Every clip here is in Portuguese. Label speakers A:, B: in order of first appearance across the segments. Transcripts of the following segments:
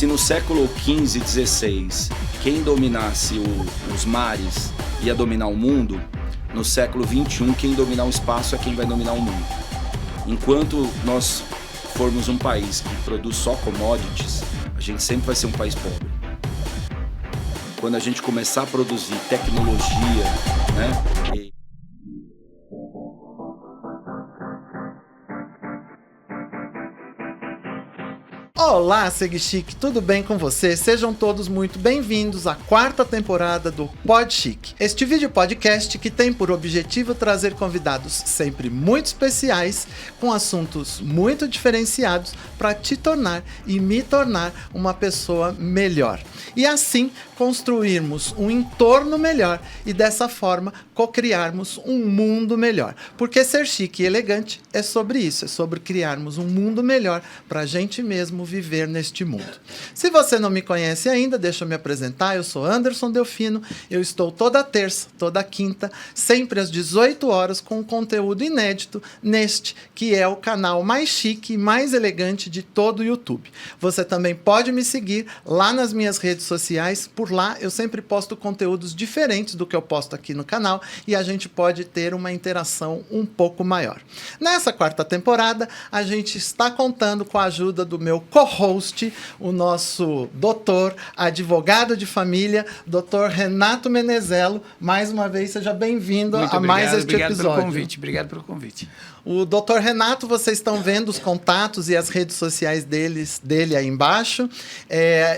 A: Se no século XV e XVI quem dominasse os mares ia dominar o mundo, no século XXI quem dominar o espaço é quem vai dominar o mundo. Enquanto nós formos um país que produz só commodities, a gente sempre vai ser um país pobre. Quando a gente começar a produzir tecnologia, né?
B: Olá, SegChic, tudo bem com você? Sejam todos muito bem-vindos à 4ª temporada do PodChic. Este vídeo podcast que tem por objetivo trazer convidados sempre muito especiais, com assuntos muito diferenciados, para te tornar e me tornar uma pessoa melhor. E assim construirmos um entorno melhor e dessa forma co-criarmos um mundo melhor. Porque ser chique e elegante é sobre isso, é sobre criarmos um mundo melhor para a gente mesmo viver neste mundo. Se você não me conhece ainda, deixa eu me apresentar. Eu sou Anderson Delfino, eu estou toda terça, toda quinta, sempre às 18 horas com um conteúdo inédito neste que é o canal mais chique e mais elegante de todo o YouTube. Você também pode me seguir lá nas minhas redes sociais. Por lá eu sempre posto conteúdos diferentes do que eu posto aqui no canal e a gente pode ter uma interação um pouco maior. Nessa 4ª temporada, a gente está contando com a ajuda do meu co-host, o nosso doutor, advogado de família, doutor Renato Menezelo. Mais uma vez, seja bem-vindo a mais este episódio.
C: Obrigado pelo convite.
B: O Dr. Renato, vocês estão vendo os contatos e as redes sociais dele aí embaixo.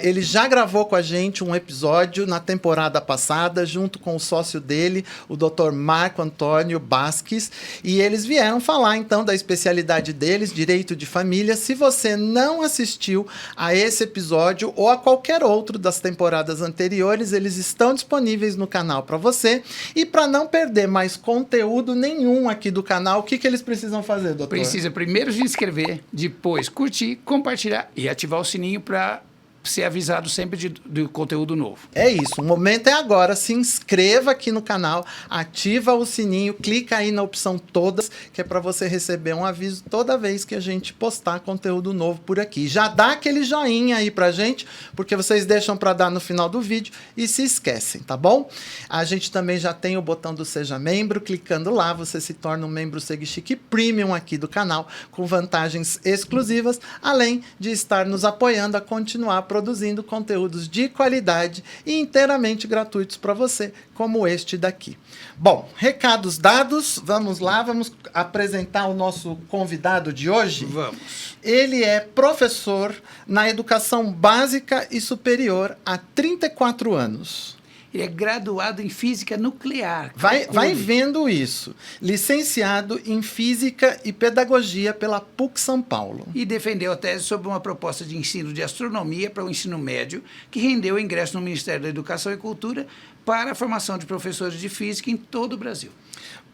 B: Ele já gravou com a gente um episódio na temporada passada, junto com o sócio dele, o Dr. Marco Antônio Basques, e eles vieram falar, então, da especialidade deles, direito de família. Se você não assistiu a esse episódio ou a qualquer outro das temporadas anteriores, eles estão disponíveis no canal para você. E para não perder mais conteúdo nenhum aqui do canal, o que eles precisam fazer, doutor?
C: Precisa primeiro se inscrever, depois curtir, compartilhar e ativar o sininho para ser avisado sempre do conteúdo novo.
B: É isso, o momento é agora. Se inscreva aqui no canal, ativa o sininho, clica aí na opção todas, que é para você receber um aviso toda vez que a gente postar conteúdo novo por aqui. Já dá aquele joinha aí pra gente, porque vocês deixam para dar no final do vídeo e se esquecem, tá bom? A gente também já tem o botão do Seja Membro, clicando lá você se torna um membro SegChic Premium aqui do canal, com vantagens exclusivas, além de estar nos apoiando a continuar produzindo conteúdos de qualidade e inteiramente gratuitos para você, como este daqui. Bom, recados dados, vamos lá, vamos apresentar o nosso convidado de hoje.
C: Vamos.
B: Ele é professor na educação básica e superior há 34 anos.
C: Ele é graduado em física nuclear.
B: Vai vendo isso. Licenciado em Física e Pedagogia pela PUC São Paulo.
C: E defendeu a tese sobre uma proposta de ensino de astronomia para o ensino médio, que rendeu o ingresso no Ministério da Educação e Cultura para a formação de professores de física em todo o Brasil.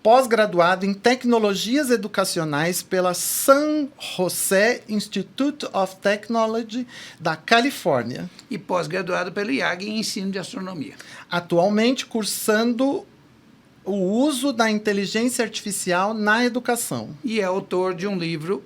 B: Pós-graduado em Tecnologias Educacionais pela San Jose Institute of Technology da Califórnia.
C: E pós-graduado pelo IAG em Ensino de Astronomia.
B: Atualmente cursando o uso da inteligência artificial na educação.
C: E é autor de um livro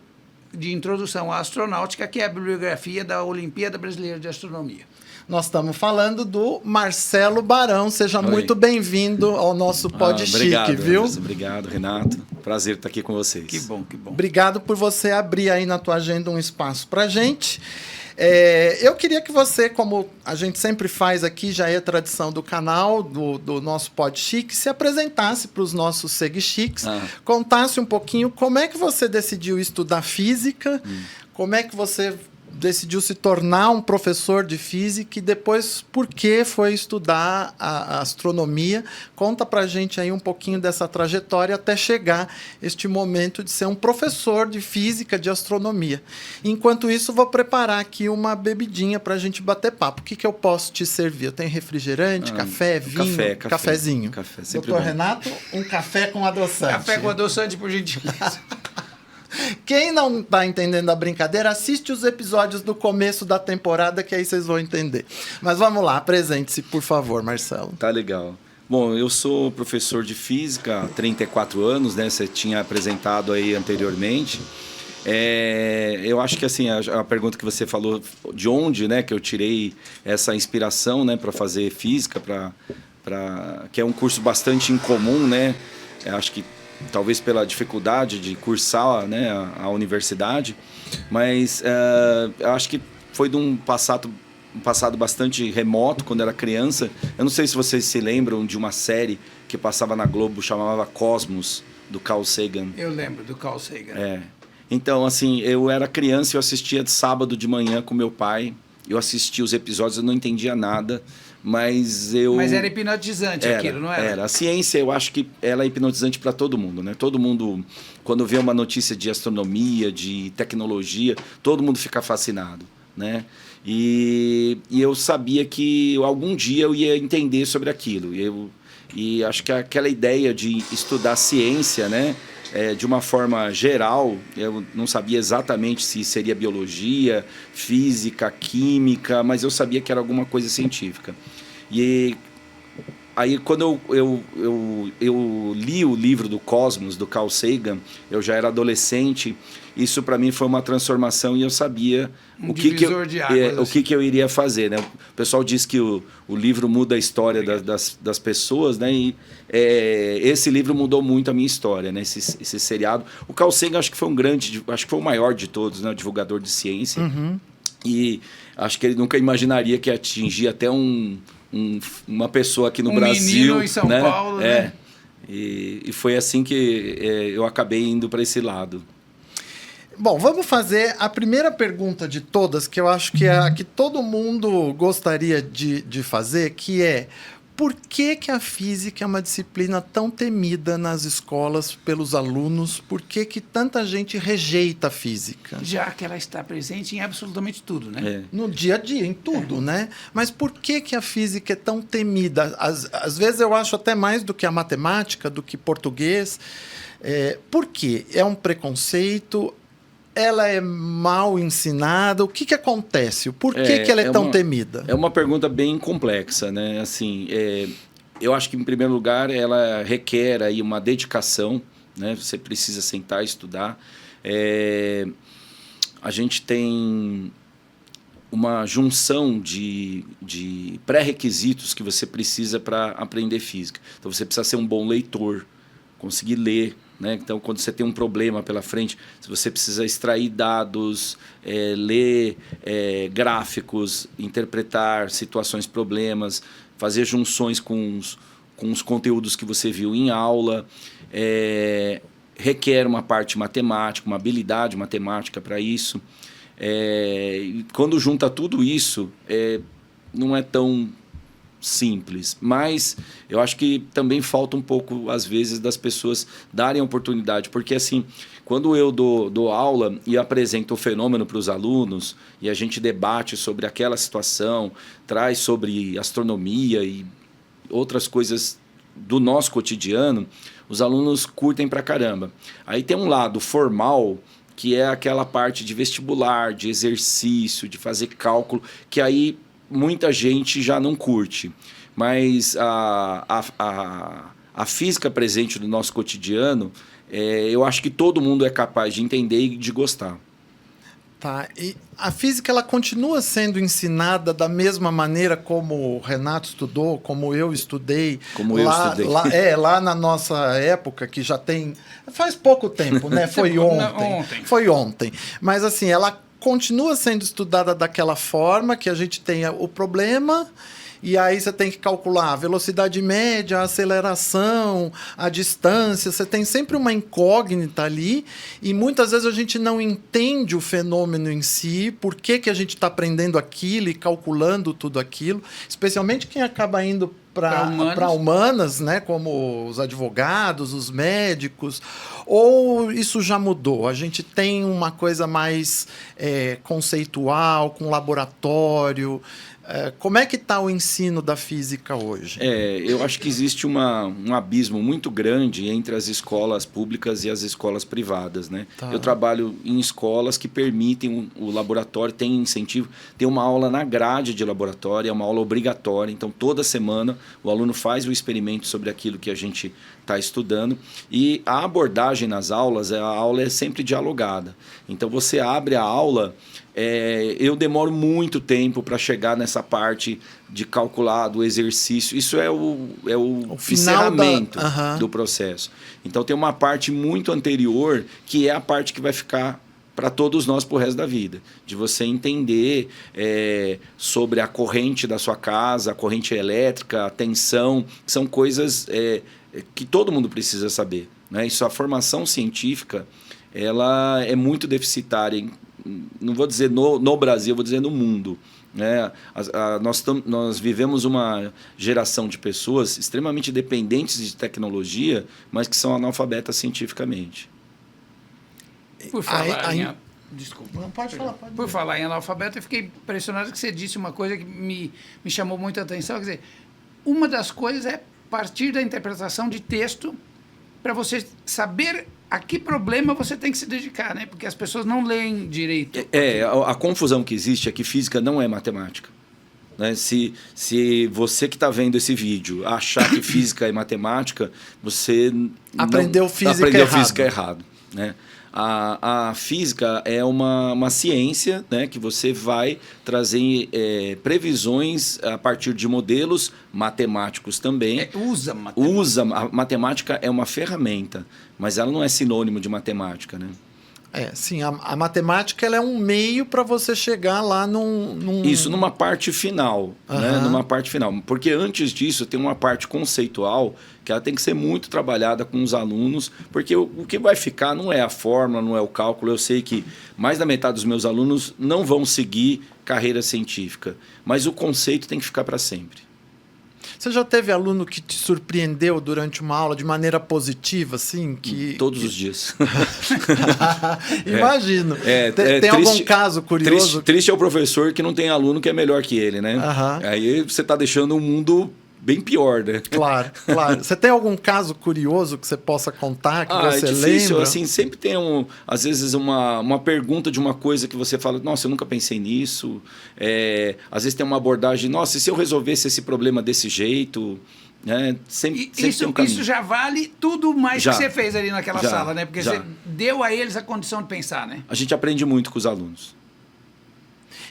C: de introdução à astronáutica, que é a bibliografia da Olimpíada Brasileira de Astronomia.
B: Nós estamos falando do Marcelo Barão. Seja muito bem-vindo ao nosso PodChic, viu?
A: Anderson, obrigado, Renato. Prazer estar aqui com vocês.
C: Que bom, que bom.
B: Obrigado por você abrir aí na tua agenda um espaço para a gente. Eu queria que você, como a gente sempre faz aqui, já é tradição do canal, do nosso PodChic, se apresentasse para os nossos SegChics, contasse um pouquinho como é que você decidiu estudar física, como é que você decidiu se tornar um professor de física e depois por que foi estudar a astronomia. Conta pra gente aí um pouquinho dessa trajetória até chegar este momento de ser um professor de física, de astronomia. Enquanto isso, vou preparar aqui uma bebidinha pra gente bater papo. O que eu posso te servir? Eu tenho refrigerante, café, vinho? Cafezinho.
A: Café, sempre
B: Doutor
A: bom.
B: Renato, um café com adoçante.
C: Café com adoçante, por gentileza.
B: Quem não está entendendo a brincadeira, assiste os episódios do começo da temporada, que aí vocês vão entender. Mas vamos lá, apresente-se, por favor, Marcelo.
A: Tá legal. Bom, eu sou professor de física há 34 anos, né? Você tinha apresentado aí anteriormente. Eu acho que assim, a pergunta que você falou, de onde, né, que eu tirei essa inspiração, né, para fazer física, que é um curso bastante incomum, né? Eu acho que talvez pela dificuldade de cursar, né, a universidade, mas eu acho que foi de um passado bastante remoto, quando era criança. Eu não sei se vocês se lembram de uma série que passava na Globo, chamava Cosmos, do Carl Sagan.
C: Eu lembro do Carl Sagan.
A: Então, assim, eu era criança e eu assistia de sábado de manhã com meu pai. Eu assistia os episódios, eu não entendia nada, mas
C: era hipnotizante aquilo, não era?
A: Era. A ciência, eu acho que ela é hipnotizante para todo mundo, né? Todo mundo, quando vê uma notícia de astronomia, de tecnologia, todo mundo fica fascinado, né? E eu sabia que algum dia eu ia entender sobre aquilo. E acho que aquela ideia de estudar ciência, né? De uma forma geral, eu não sabia exatamente se seria biologia, física, química, mas eu sabia que era alguma coisa científica. E aí, quando eu li o livro do Cosmos, do Carl Sagan, eu já era adolescente. Isso para mim foi uma transformação e eu sabia o que eu iria fazer, né? O pessoal diz que o livro muda a história das pessoas, né? E esse livro mudou muito a minha história, né? Esse seriado. O Carl Sagan acho que foi acho que foi o maior de todos, né? O divulgador de ciência.
B: Uhum.
A: E acho que ele nunca imanaria que ia atingir até uma pessoa aqui no Brasil.
C: Menino em São
A: né?
C: Paulo, né?
A: E foi assim que eu acabei indo para esse lado.
B: Bom, vamos fazer a primeira pergunta de todas, que eu acho que é a que todo mundo gostaria de fazer, que é: por que a física é uma disciplina tão temida nas escolas pelos alunos? Por que tanta gente rejeita a física?
C: Já que ela está presente em absolutamente tudo, né?
B: No dia a dia, em tudo, né? Mas por que a física é tão temida? Às vezes eu acho até mais do que a matemática, do que português. Por quê? É um preconceito? Ela é mal ensinada? O que acontece? Por que ela é tão temida?
A: É uma pergunta bem complexa, né? Assim, eu acho que, em primeiro lugar, ela requer aí uma dedicação, né? Você precisa sentar e estudar. A gente tem uma junção de pré-requisitos que você precisa para aprender física. Então, você precisa ser um bom leitor, conseguir ler, né? Então, quando você tem um problema pela frente, se você precisa extrair dados, ler gráficos, interpretar situações, problemas, fazer junções com os conteúdos que você viu em aula, requer uma parte matemática, uma habilidade matemática para isso. Quando junta tudo isso, não é tão simples, mas eu acho que também falta um pouco, às vezes, das pessoas darem oportunidade, porque assim, quando eu dou aula e apresento o fenômeno para os alunos e a gente debate sobre aquela situação, traz sobre astronomia e outras coisas do nosso cotidiano, os alunos curtem pra caramba. Aí tem um lado formal, que é aquela parte de vestibular, de exercício, de fazer cálculo, que aí muita gente já não curte, mas a física presente no nosso cotidiano, eu acho que todo mundo é capaz de entender e de gostar.
B: Tá. E a física, ela continua sendo ensinada da mesma maneira como o Renato estudou, como eu estudei.
A: Como eu estudei.
B: Lá na nossa época, que já tem... Faz pouco tempo, né? Foi ontem. Foi ontem. Mas assim, ela continua sendo estudada daquela forma, que a gente tem o problema, e aí você tem que calcular a velocidade média, a aceleração, a distância. Você tem sempre uma incógnita ali, e muitas vezes a gente não entende o fenômeno em si, por que a gente está aprendendo aquilo e calculando tudo aquilo, especialmente quem acaba indo para humanas, né, como os advogados, os médicos, ou isso já mudou? A gente tem uma coisa mais conceitual, com laboratório. Como é que está o ensino da física hoje?
A: Eu acho que existe um abismo muito grande entre as escolas públicas e as escolas privadas, né?
B: Tá.
A: Eu trabalho em escolas que permitem o laboratório, tem incentivo, tem uma aula na grade de laboratório, é uma aula obrigatória, então toda semana o aluno faz o experimento sobre aquilo que a gente está estudando. E a abordagem nas aulas, a aula é sempre dialogada. Então, você abre a aula, eu demoro muito tempo para chegar nessa parte de calcular do exercício. Isso é o encerramento do processo. Então, tem uma parte muito anterior, que é a parte que vai ficar para todos nós pro resto da vida. De você entender sobre a corrente da sua casa, a corrente elétrica, a tensão, que são coisas que todo mundo precisa saber, né? Isso, a formação científica, ela é muito deficitária, não vou dizer no Brasil, vou dizer no mundo, né? Nós vivemos uma geração de pessoas extremamente dependentes de tecnologia, mas que são analfabetas cientificamente.
C: Por falar Desculpa.
B: Não, pode falar.
C: Por falar em analfabeto, eu fiquei impressionado que você disse uma coisa que me chamou muita atenção. Quer dizer, uma das coisas é partir da interpretação de texto para você saber a que problema você tem que se dedicar, né? Porque as pessoas não leem direito.
A: A confusão que existe é que física não é matemática. Né? Se você que está vendo esse vídeo achar que física é matemática, você
B: aprendeu física
A: errado. Né? A física é uma ciência, né, que você vai trazer previsões a partir de modelos matemáticos também.
C: Usa matemática.
A: A matemática é uma ferramenta, mas ela não é sinônimo de matemática, né?
B: Sim, a matemática ela é um meio para você chegar lá
A: Isso, numa parte final. Né? Numa parte final. Porque antes disso tem uma parte conceitual que ela tem que ser muito trabalhada com os alunos, porque o que vai ficar não é a fórmula, não é o cálculo. Eu sei que mais da metade dos meus alunos não vão seguir carreira científica, mas o conceito tem que ficar para sempre.
B: Você já teve aluno que te surpreendeu durante uma aula de maneira positiva, assim?
A: Todos os dias.
B: Imagino. Tem algum caso curioso?
A: Triste é o professor que não tem aluno que é melhor que ele, né? Aí você está deixando o mundo bem pior, né?
B: Claro. Você tem algum caso curioso que você possa contar, que você lembra?
A: É difícil, assim, sempre tem, às vezes, uma pergunta de uma coisa que você fala, nossa, eu nunca pensei nisso. Às vezes tem uma abordagem, nossa, e se eu resolvesse esse problema desse jeito? Sempre tem um caminho.
C: Isso já vale tudo mais que você fez ali naquela sala, né? Porque você deu a eles a condição de pensar, né?
A: A gente aprende muito com os alunos.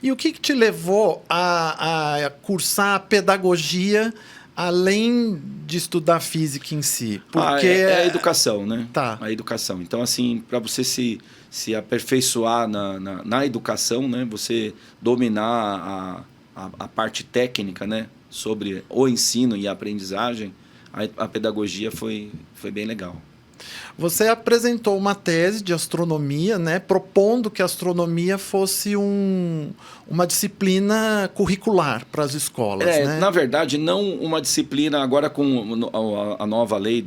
B: E o que te levou a cursar a pedagogia, além de estudar física em si?
A: Porque é a educação, né?
B: Tá.
A: A educação. Então, assim, para você se aperfeiçoar na educação, né? Você dominar a parte técnica, né? Sobre o ensino e a aprendizagem, a pedagogia foi bem legal.
B: Você apresentou uma tese de astronomia, né, propondo que a astronomia fosse uma disciplina curricular para as escolas. Né?
A: Na verdade, não uma disciplina agora com a nova lei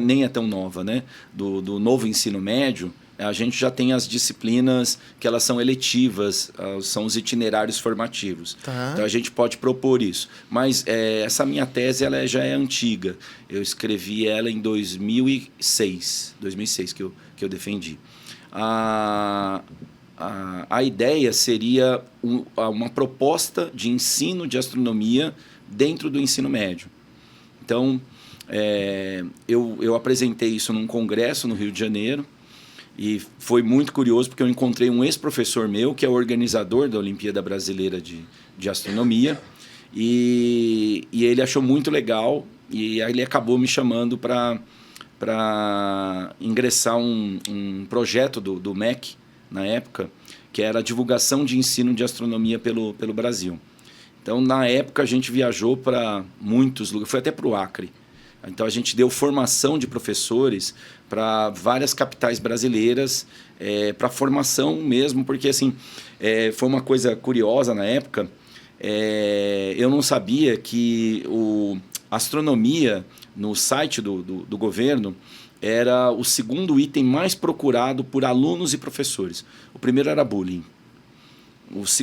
A: nem é tão nova, né? Do novo ensino médio. A gente já tem as disciplinas que elas são eletivas, são os itinerários formativos.
B: Tá.
A: Então a gente pode propor isso. Mas essa minha tese ela já é antiga. Eu escrevi ela em 2006 que eu defendi. A ideia seria uma proposta de ensino de astronomia dentro do ensino médio. Então, eu apresentei isso num congresso no Rio de Janeiro. E foi muito curioso porque eu encontrei um ex-professor meu, que é o organizador da Olimpíada Brasileira de Astronomia, e ele achou muito legal, e aí ele acabou me chamando para ingressar um projeto do MEC, na época, que era a divulgação de ensino de astronomia pelo Brasil. Então, na época, a gente viajou para muitos lugares, foi até para o Acre. Então, a gente deu formação de professores para várias capitais brasileiras, para formação mesmo, porque assim, foi uma coisa curiosa na época. Eu não sabia que a astronomia no site do governo era o segundo item mais procurado por alunos e professores. O primeiro era bullying.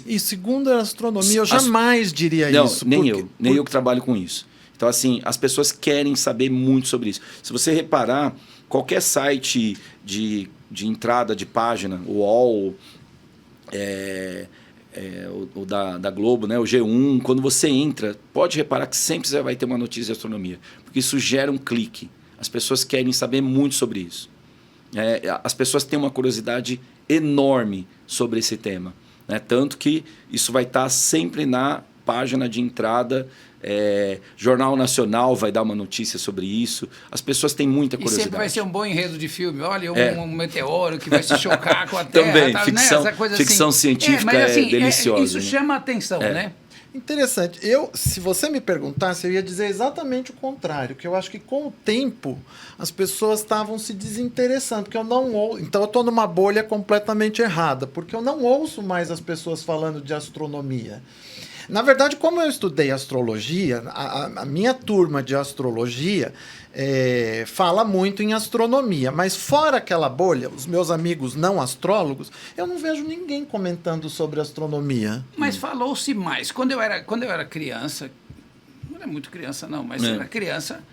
B: E segundo a astronomia, eu jamais diria isso.
A: Nem eu que trabalho com isso. Então, assim, as pessoas querem saber muito sobre isso. Se você reparar, qualquer site de entrada de página, UOL, o da Globo, né, o G1, quando você entra, pode reparar que sempre você vai ter uma notícia de astronomia, porque isso gera um clique. As pessoas querem saber muito sobre isso. As pessoas têm uma curiosidade enorme sobre esse tema, né? Tanto que isso vai estar sempre na página de entrada. Jornal Nacional vai dar uma notícia sobre isso. As pessoas têm muita curiosidade.
C: E sempre vai ser um bom enredo de filme. Olha, um meteoro que vai se chocar com a Terra.
A: Também,
C: tá,
A: ficção,
C: né? Essa coisa
A: ficção
C: assim.
A: científica
C: mas, assim,
A: deliciosa.
C: Isso chama a atenção, né?
B: Interessante. Se você me perguntasse, eu ia dizer exatamente o contrário, que eu acho que com o tempo as pessoas estavam se desinteressando, porque eu não ouço. Então eu estou numa bolha completamente errada, porque eu não ouço mais as pessoas falando de astronomia. Na verdade, como eu estudei astrologia, a minha turma de astrologia fala muito em astronomia, mas fora aquela bolha, os meus amigos não astrólogos, eu não vejo ninguém comentando sobre astronomia.
C: Mas falou-se mais. Quando eu era criança, não era muito criança não, mas era criança,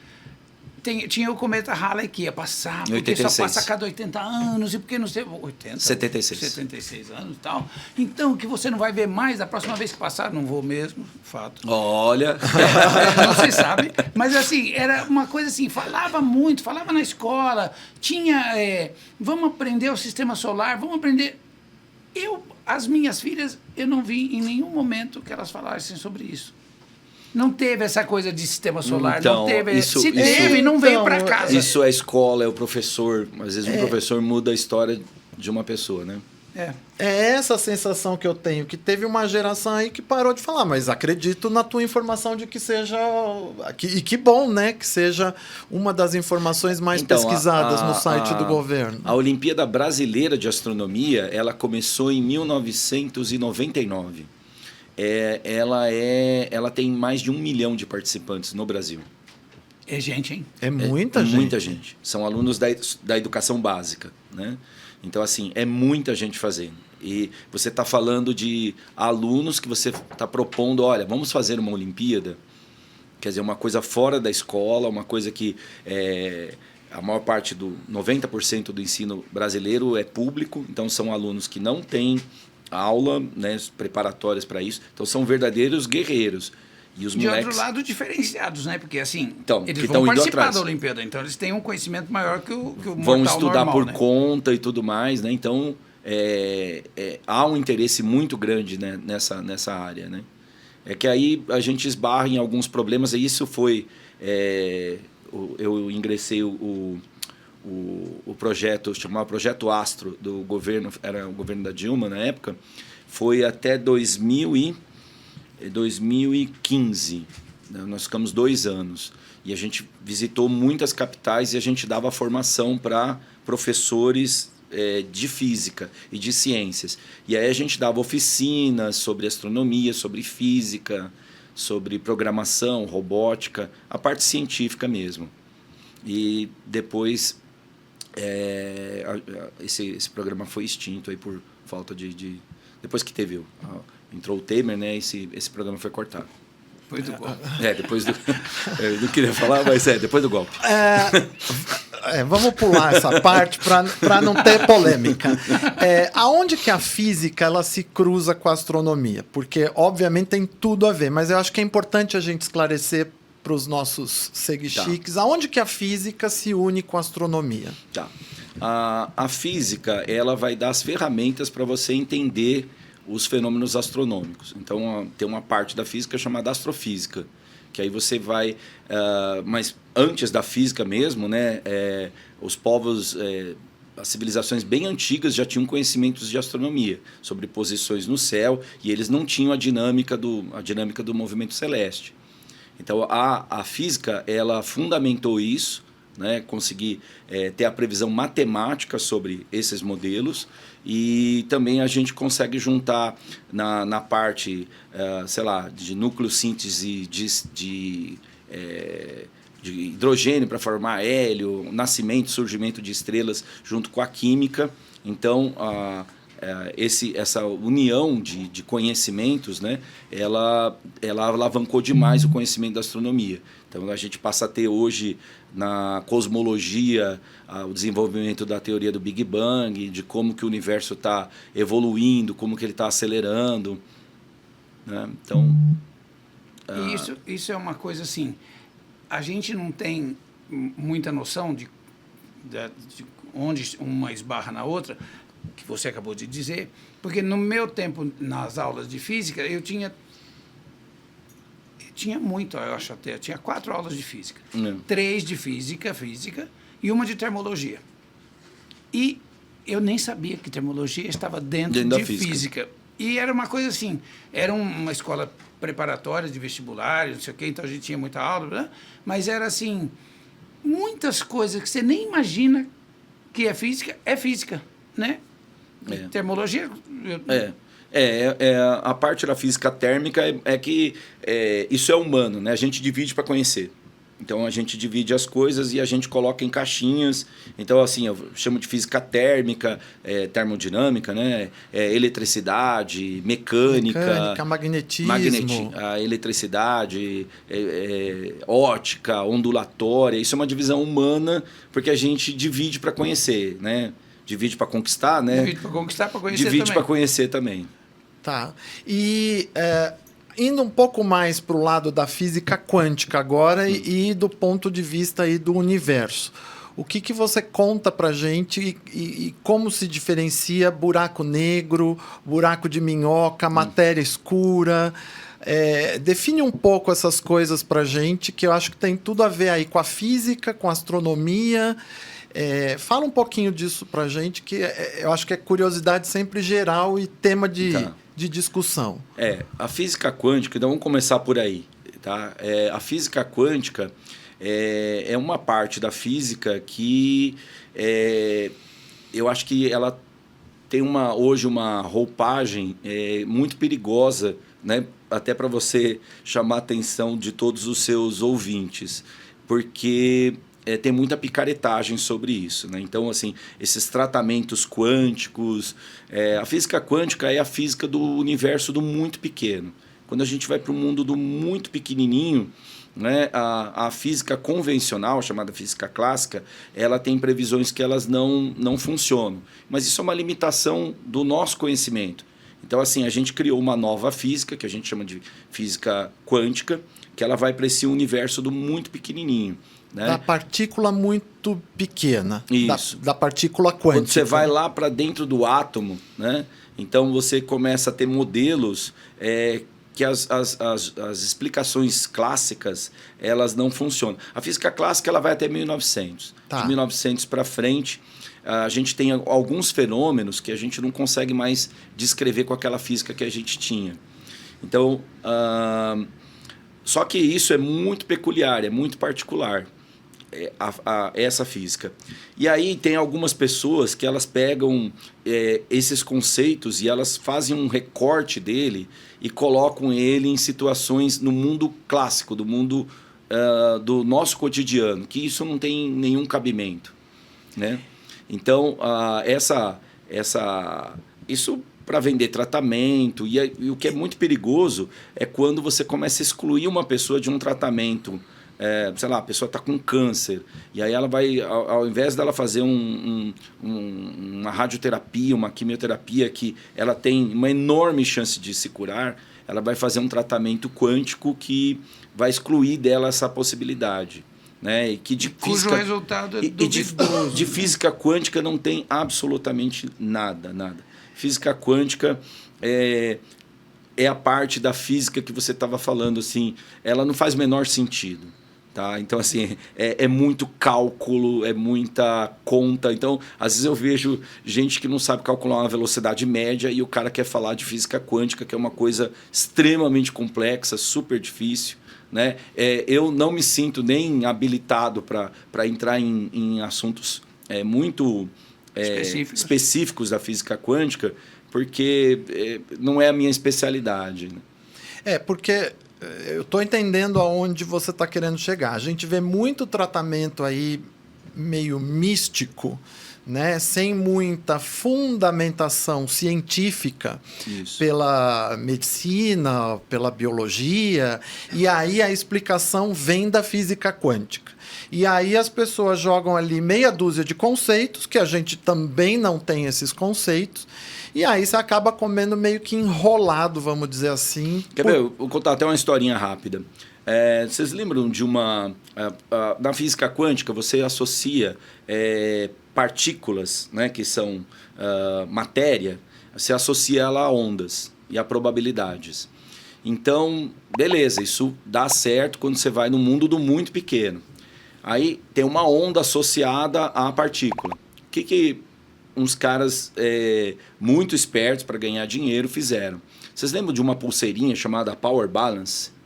C: tinha o cometa Halley que ia passar, porque
A: 86.
C: só passa a cada 80 anos, e porque não sei... 76 anos e tal. Então, que você não vai ver mais, da próxima vez que passar, não vou mesmo, fato.
A: Olha...
C: não se sabe, mas assim, era uma coisa assim, falava muito, falava na escola, tinha... vamos aprender o sistema solar, vamos aprender... As minhas filhas, eu não vi em nenhum momento que elas falassem sobre isso. Não teve essa coisa de sistema solar,
A: então,
C: não teve.
A: Se
C: teve, não veio para casa.
A: Isso é escola, é o professor. Às vezes um professor muda a história de uma pessoa, né?
B: É essa sensação que eu tenho, que teve uma geração aí que parou de falar, mas acredito na tua informação de que seja... E que bom, né? Que seja uma das informações mais pesquisadas no site do governo.
A: A Olimpíada Brasileira de Astronomia, ela começou em 1999. Ela tem mais de 1 milhão de participantes no Brasil.
C: É gente, hein?
B: É muita gente.
A: Muita gente. São alunos da educação básica, né? Então, assim, é muita gente fazendo. E você está falando de alunos que você está propondo, olha, vamos fazer uma Olimpíada, quer dizer, uma coisa fora da escola, uma coisa que a maior parte 90% do ensino brasileiro é público, então são alunos que não têm aula, né, preparatórias para isso, então são verdadeiros guerreiros. E os moleques...
C: outro lado, diferenciados, né? Porque assim,
A: então,
C: eles vão participar da Olimpíada, então eles têm um conhecimento maior que o mortal normal.
A: Vão estudar por
C: né?
A: conta e tudo mais, né? Então, há um interesse muito grande, né, nessa área, né? É que aí a gente esbarra em alguns problemas, e isso foi... eu ingressei o projeto, chamava Projeto Astro, do governo, era o governo da Dilma na época, foi até 2015, né? Nós ficamos 2 anos e a gente visitou muitas capitais e a gente dava formação para professores de física e de ciências. E aí a gente dava oficinas sobre astronomia, sobre física, sobre programação, robótica, a parte científica mesmo. E depois esse programa foi extinto aí por falta de depois que teve entrou o Temer, né? Esse programa foi cortado.
C: Depois do golpe.
A: Depois do... eu não queria falar, mas depois do golpe.
B: Vamos pular essa parte para não ter polêmica. Aonde que a física ela se cruza com a astronomia? Porque, obviamente, tem tudo a ver, mas eu acho que é importante a gente esclarecer para os nossos seguichiques, aonde que a física se une com a astronomia?
A: Tá. A física ela vai dar as ferramentas para você entender os fenômenos astronômicos. Então, tem uma parte da física chamada astrofísica, que aí você vai... mas antes da física mesmo, né, os povos... as civilizações bem antigas já tinham conhecimentos de astronomia, sobre posições no céu, e eles não tinham a dinâmica do movimento celeste. Então, a física ela fundamentou isso, né, conseguir ter a previsão matemática sobre esses modelos, e também a gente consegue juntar na parte, sei lá, de nucleossíntese de hidrogênio para formar hélio, nascimento, surgimento de estrelas junto com a química. Então, essa união de conhecimentos, né, ela alavancou demais o conhecimento da astronomia. Então a gente passa a ter hoje na cosmologia o desenvolvimento da teoria do Big Bang, de como que o universo está evoluindo, como que ele está acelerando, né? Então
C: isso é uma coisa assim, a gente não tem muita noção de onde uma esbarra na outra, que você acabou de dizer, porque no meu tempo nas aulas de física eu tinha muito, eu acho até, eu tinha 4 aulas de física, 3 de física e uma de termologia. E eu nem sabia que termologia estava dentro de física. E era uma coisa assim, era uma escola preparatória de vestibular, não sei o quê, então a gente tinha muita aula, né? Mas era assim, muitas coisas que você nem imagina que é física, né? Termologia...
A: A parte da física térmica que isso é humano, né? A gente divide para conhecer. Então a gente divide as coisas e a gente coloca em caixinhas. Então, assim, eu chamo de física térmica, termodinâmica, né? Eletricidade, mecânica,
B: magnetismo.
A: A eletricidade, ótica, ondulatória. Isso é uma divisão humana, porque a gente divide para conhecer, né? Divide para conquistar, né?
C: Divide para conquistar, para conhecer também.
A: Divide para conhecer também.
B: Tá. E indo um pouco mais para o lado da física quântica agora e do ponto de vista aí do universo. O que você conta para a gente e como se diferencia buraco negro, buraco de minhoca, matéria escura? Define um pouco essas coisas para a gente, que eu acho que tem tudo a ver aí com a física, com a astronomia. Fala um pouquinho disso para a gente, que eu acho que é curiosidade sempre geral e tema de discussão.
A: A física quântica, então vamos começar por aí. Tá? A física quântica é uma parte da física que eu acho que ela tem hoje uma roupagem muito perigosa, né? Até para você chamar a atenção de todos os seus ouvintes, porque tem muita picaretagem sobre isso, né? Então, assim, esses tratamentos quânticos... a física quântica é a física do universo do muito pequeno. Quando a gente vai para o mundo do muito pequenininho, né, a física convencional, chamada física clássica, ela tem previsões que elas não funcionam. Mas isso é uma limitação do nosso conhecimento. Então, assim, a gente criou uma nova física, que a gente chama de física quântica, que ela vai para esse universo do muito pequenininho. Né?
B: Da partícula muito pequena.
A: Isso.
B: Da partícula quântica.
A: Quando você vai lá para dentro do átomo, né? Então você começa a ter modelos que as explicações clássicas elas não funcionam. A física clássica ela vai até 1900.
B: Tá.
A: De 1900 para frente, a gente tem alguns fenômenos que a gente não consegue mais descrever com aquela física que a gente tinha. Então, só que isso é muito peculiar, é muito particular. Essa física. E aí tem algumas pessoas que elas pegam esses conceitos e elas fazem um recorte dele e colocam ele em situações no mundo clássico, do mundo do nosso cotidiano, que isso não tem nenhum cabimento, né? Então, isso para vender tratamento, e o que é muito perigoso é quando você começa a excluir uma pessoa de um tratamento. Sei lá, a pessoa está com câncer, e aí ela vai, ao invés dela fazer uma radioterapia, uma quimioterapia que ela tem uma enorme chance de se curar, ela vai fazer um tratamento quântico que vai excluir dela essa possibilidade. Né? E que
C: cujo resultado é duvidoso.
A: De física quântica não tem absolutamente nada. Física quântica é a parte da física que você estava falando, assim, ela não faz o menor sentido. Tá? Então, assim, é muito cálculo, é muita conta. Então, às vezes eu vejo gente que não sabe calcular uma velocidade média e o cara quer falar de física quântica, que é uma coisa extremamente complexa, super difícil. Né? Eu não me sinto nem habilitado para entrar em assuntos muito específicos da física quântica, porque não é a minha especialidade. Né?
B: Porque... eu estou entendendo aonde você está querendo chegar. A gente vê muito tratamento aí meio místico, né, sem muita fundamentação científica
A: Isso.
B: pela medicina, pela biologia, e aí a explicação vem da física quântica. E aí as pessoas jogam ali meia dúzia de conceitos, que a gente também não tem esses conceitos, e aí você acaba comendo meio que enrolado, vamos dizer assim.
A: Quer ver? Eu vou contar até uma historinha rápida. Vocês lembram de uma... na física quântica, você associa partículas, né, que são matéria, você associa ela a ondas e a probabilidades. Então, beleza, isso dá certo quando você vai no mundo do muito pequeno. Aí tem uma onda associada à partícula. O que uns caras muito espertos para ganhar dinheiro fizeram? Vocês lembram de uma pulseirinha chamada Power Balance?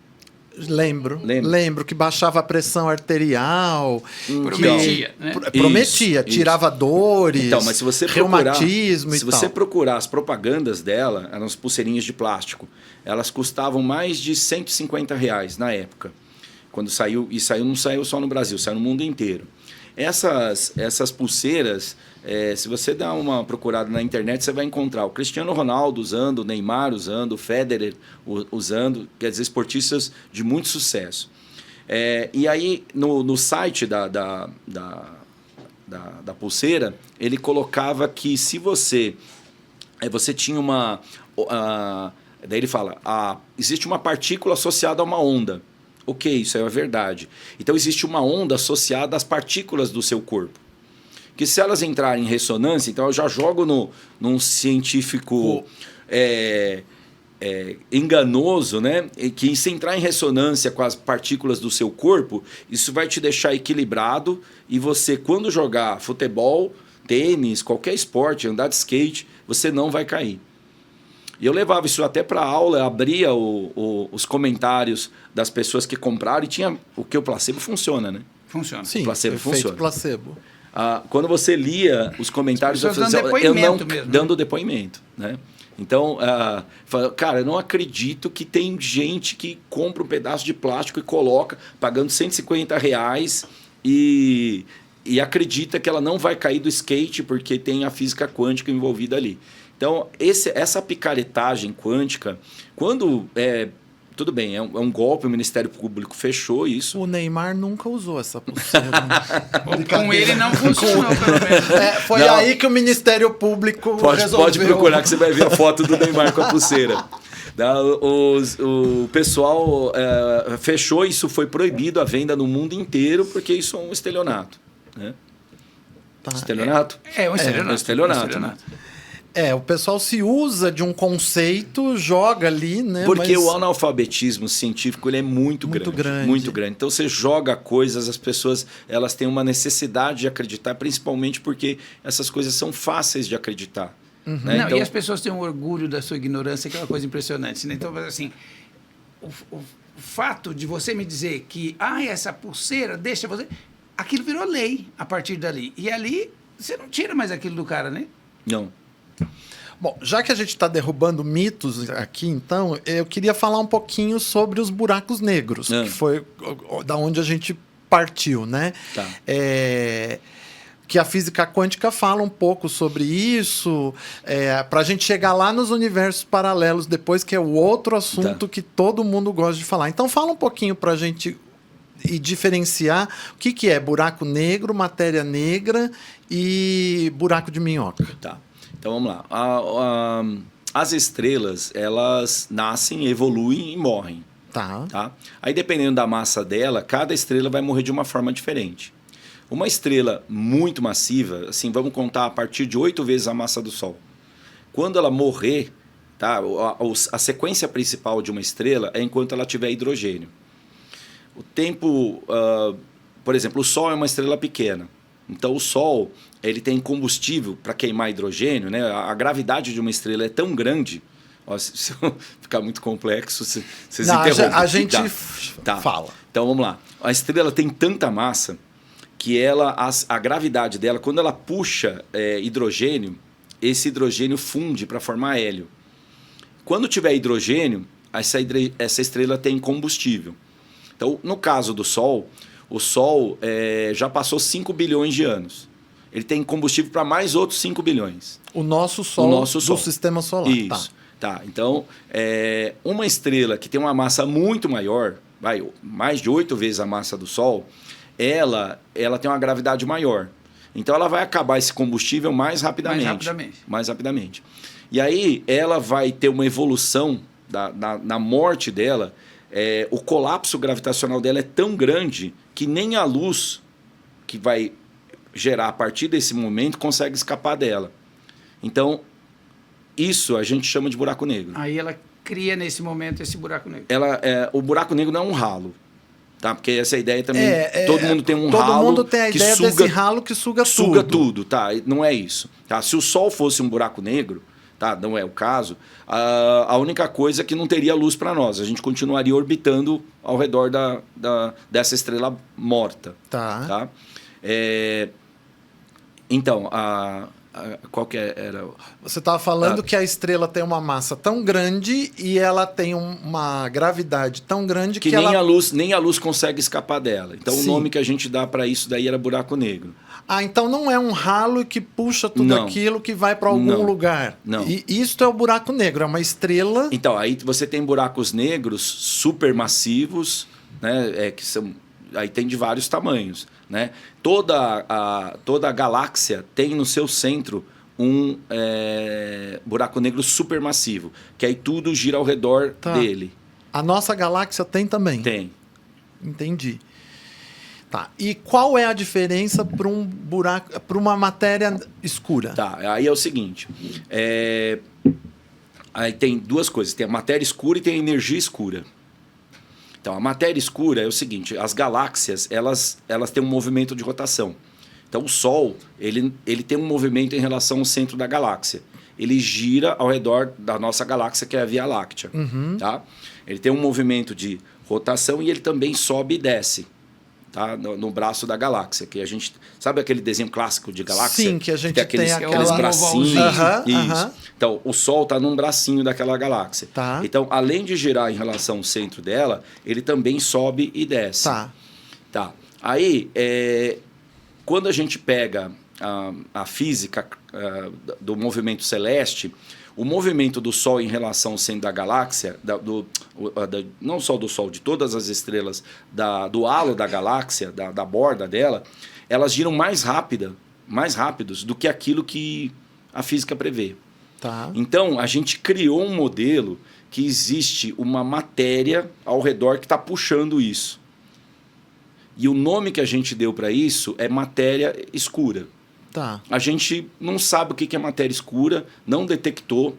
B: Lembro que baixava a pressão arterial.
C: Prometia, né?
B: Prometia, tirava dores,
A: então, mas se você procurar,
B: reumatismo e
A: se
B: tal.
A: você procurar as propagandas dela, eram as pulseirinhas de plástico. Elas custavam mais de R$150 na época. Quando saiu, não saiu só no Brasil, saiu no mundo inteiro. Essas pulseiras, se você dar uma procurada na internet, você vai encontrar o Cristiano Ronaldo usando, o Neymar usando, o Federer usando, quer dizer, esportistas de muito sucesso. E aí, no site da pulseira, ele colocava que se você tinha uma... daí ele fala, existe uma partícula associada a uma onda. Ok, isso é verdade. Então, existe uma onda associada às partículas do seu corpo. Que se elas entrarem em ressonância, então eu já jogo num científico enganoso, né? Que se entrar em ressonância com as partículas do seu corpo, isso vai te deixar equilibrado e você, quando jogar futebol, tênis, qualquer esporte, andar de skate, você não vai cair. E eu levava isso até para aula, abria os comentários das pessoas que compraram e tinha o placebo funciona, né?
C: Funciona.
B: Sim,
A: o placebo funciona.
B: placebo.
A: Quando você lia os comentários, dando depoimento, né? Então, cara, eu não acredito que tem gente que compra um pedaço de plástico e coloca, pagando R$150 e acredita que ela não vai cair do skate porque tem a física quântica envolvida ali. Então, essa picaretagem quântica, quando... tudo bem, é um golpe, o Ministério Público fechou isso.
B: O Neymar nunca usou essa pulseira.
C: Com ele não funcionou, pelo menos.
B: Foi aí que o Ministério Público resolveu.
A: Pode procurar que você vai ver a foto do Neymar com a pulseira. O pessoal fechou, isso foi proibido a venda no mundo inteiro, porque isso é um estelionato. Né?
B: Tá.
A: Estelionato?
C: Um estelionato.
A: Né?
B: O pessoal se usa de um conceito, joga ali, né?
A: Porque o analfabetismo científico ele é muito grande. Muito grande. Então você joga coisas, as pessoas elas têm uma necessidade de acreditar, principalmente porque essas coisas são fáceis de acreditar.
B: Uhum.
A: Né?
C: Não, e as pessoas têm um orgulho da sua ignorância, que é uma coisa impressionante. Né? Então, assim, o fato de você me dizer que essa pulseira deixa você... Aquilo virou lei a partir dali. E ali você não tira mais aquilo do cara, né?
A: Não.
B: Bom, já que a gente está derrubando mitos aqui, então, eu queria falar um pouquinho sobre os buracos negros, que foi da onde a gente partiu, né?
A: Tá.
B: Que a física quântica fala um pouco sobre isso, para a gente chegar lá nos universos paralelos depois, que é o outro assunto que todo mundo gosta de falar. Então, fala um pouquinho para a gente e diferenciar o que é buraco negro, matéria negra e buraco de minhoca.
A: Tá. Então vamos lá. As estrelas, elas nascem, evoluem e morrem. Tá? Aí dependendo da massa dela, cada estrela vai morrer de uma forma diferente. Uma estrela muito massiva, assim, vamos contar a partir de 8 vezes a massa do Sol. Quando ela morrer, tá? A sequência principal de uma estrela é enquanto ela tiver hidrogênio. O tempo, por exemplo, o Sol é uma estrela pequena. Então o Sol ele tem combustível para queimar hidrogênio, né? A gravidade de uma estrela é tão grande, se ficar muito complexo, vocês interrompem.
B: A gente fala.
A: Então vamos lá. A estrela tem tanta massa que a gravidade dela, quando ela puxa hidrogênio, esse hidrogênio funde para formar hélio. Quando tiver hidrogênio, essa estrela tem combustível. Então, no caso do Sol, o Sol já passou 5 bilhões de anos. ele tem combustível para mais outros 5 bilhões.
B: O nosso Sol,
A: nosso Sol.
B: do sistema solar.
A: Isso. Tá. Então, uma estrela que tem uma massa muito maior, mais de 8 vezes a massa do Sol, ela tem uma gravidade maior. Então, ela vai acabar esse combustível mais rapidamente. E aí, ela vai ter uma evolução na morte dela. O colapso gravitacional dela é tão grande que nem a luz que vai gerar a partir desse momento consegue escapar dela. Então, isso a gente chama de buraco negro.
C: Aí ela cria nesse momento esse buraco negro.
A: O buraco negro não é um ralo. Tá? Porque essa ideia também... todo mundo tem um ralo.
B: Todo mundo tem a ideia desse ralo que suga tudo.
A: Suga tudo, tá? Não é isso. Tá? Se o Sol fosse um buraco negro, tá? Não é o caso, a única coisa é que não teria luz para nós. A gente continuaria orbitando ao redor dessa estrela morta. Tá? Então, qual que era?
B: Você estava falando que a estrela tem uma massa tão grande e ela tem uma gravidade tão grande que
A: nem
B: ela...
A: nem a luz consegue escapar dela. Então, o nome que a gente dá para isso daí era buraco negro.
B: Então não é um ralo que puxa tudo aquilo que vai para algum lugar.
A: Não.
B: E isso é o buraco negro, é uma estrela...
A: Então, aí você tem buracos negros supermassivos, né, que são... Aí tem de vários tamanhos, né? Toda a galáxia tem no seu centro um buraco negro supermassivo, que aí tudo gira ao redor dele.
B: A nossa galáxia tem também?
A: Tem.
B: Entendi. Tá. E qual é a diferença para um buraco, para uma matéria escura?
A: Tá. Aí é o seguinte. Aí tem duas coisas. Tem a matéria escura e tem a energia escura. Então, a matéria escura é o seguinte, as galáxias, elas têm um movimento de rotação. Então, o Sol, ele tem um movimento em relação ao centro da galáxia. Ele gira ao redor da nossa galáxia, que é a Via Láctea. Tá? Ele tem um movimento de rotação e ele também sobe e desce, tá? No braço da galáxia. Que a gente, sabe aquele desenho clássico de galáxia?
B: Sim, que a gente tem
A: aqueles bracinhos. Isso. Então, o Sol está num bracinho daquela galáxia.
B: Tá.
A: Então, além de girar em relação ao centro dela, ele também sobe e desce. Tá. Aí, quando a gente pega a física do movimento celeste, o movimento do Sol em relação ao centro da galáxia, não só do Sol, de todas as estrelas do halo da galáxia, da borda dela, elas giram mais rápidos do que aquilo que a física prevê.
B: Tá.
A: Então, a gente criou um modelo que existe uma matéria ao redor que está puxando isso. E o nome que a gente deu para isso é matéria escura.
B: Tá.
A: A gente não sabe o que é matéria escura, não detectou.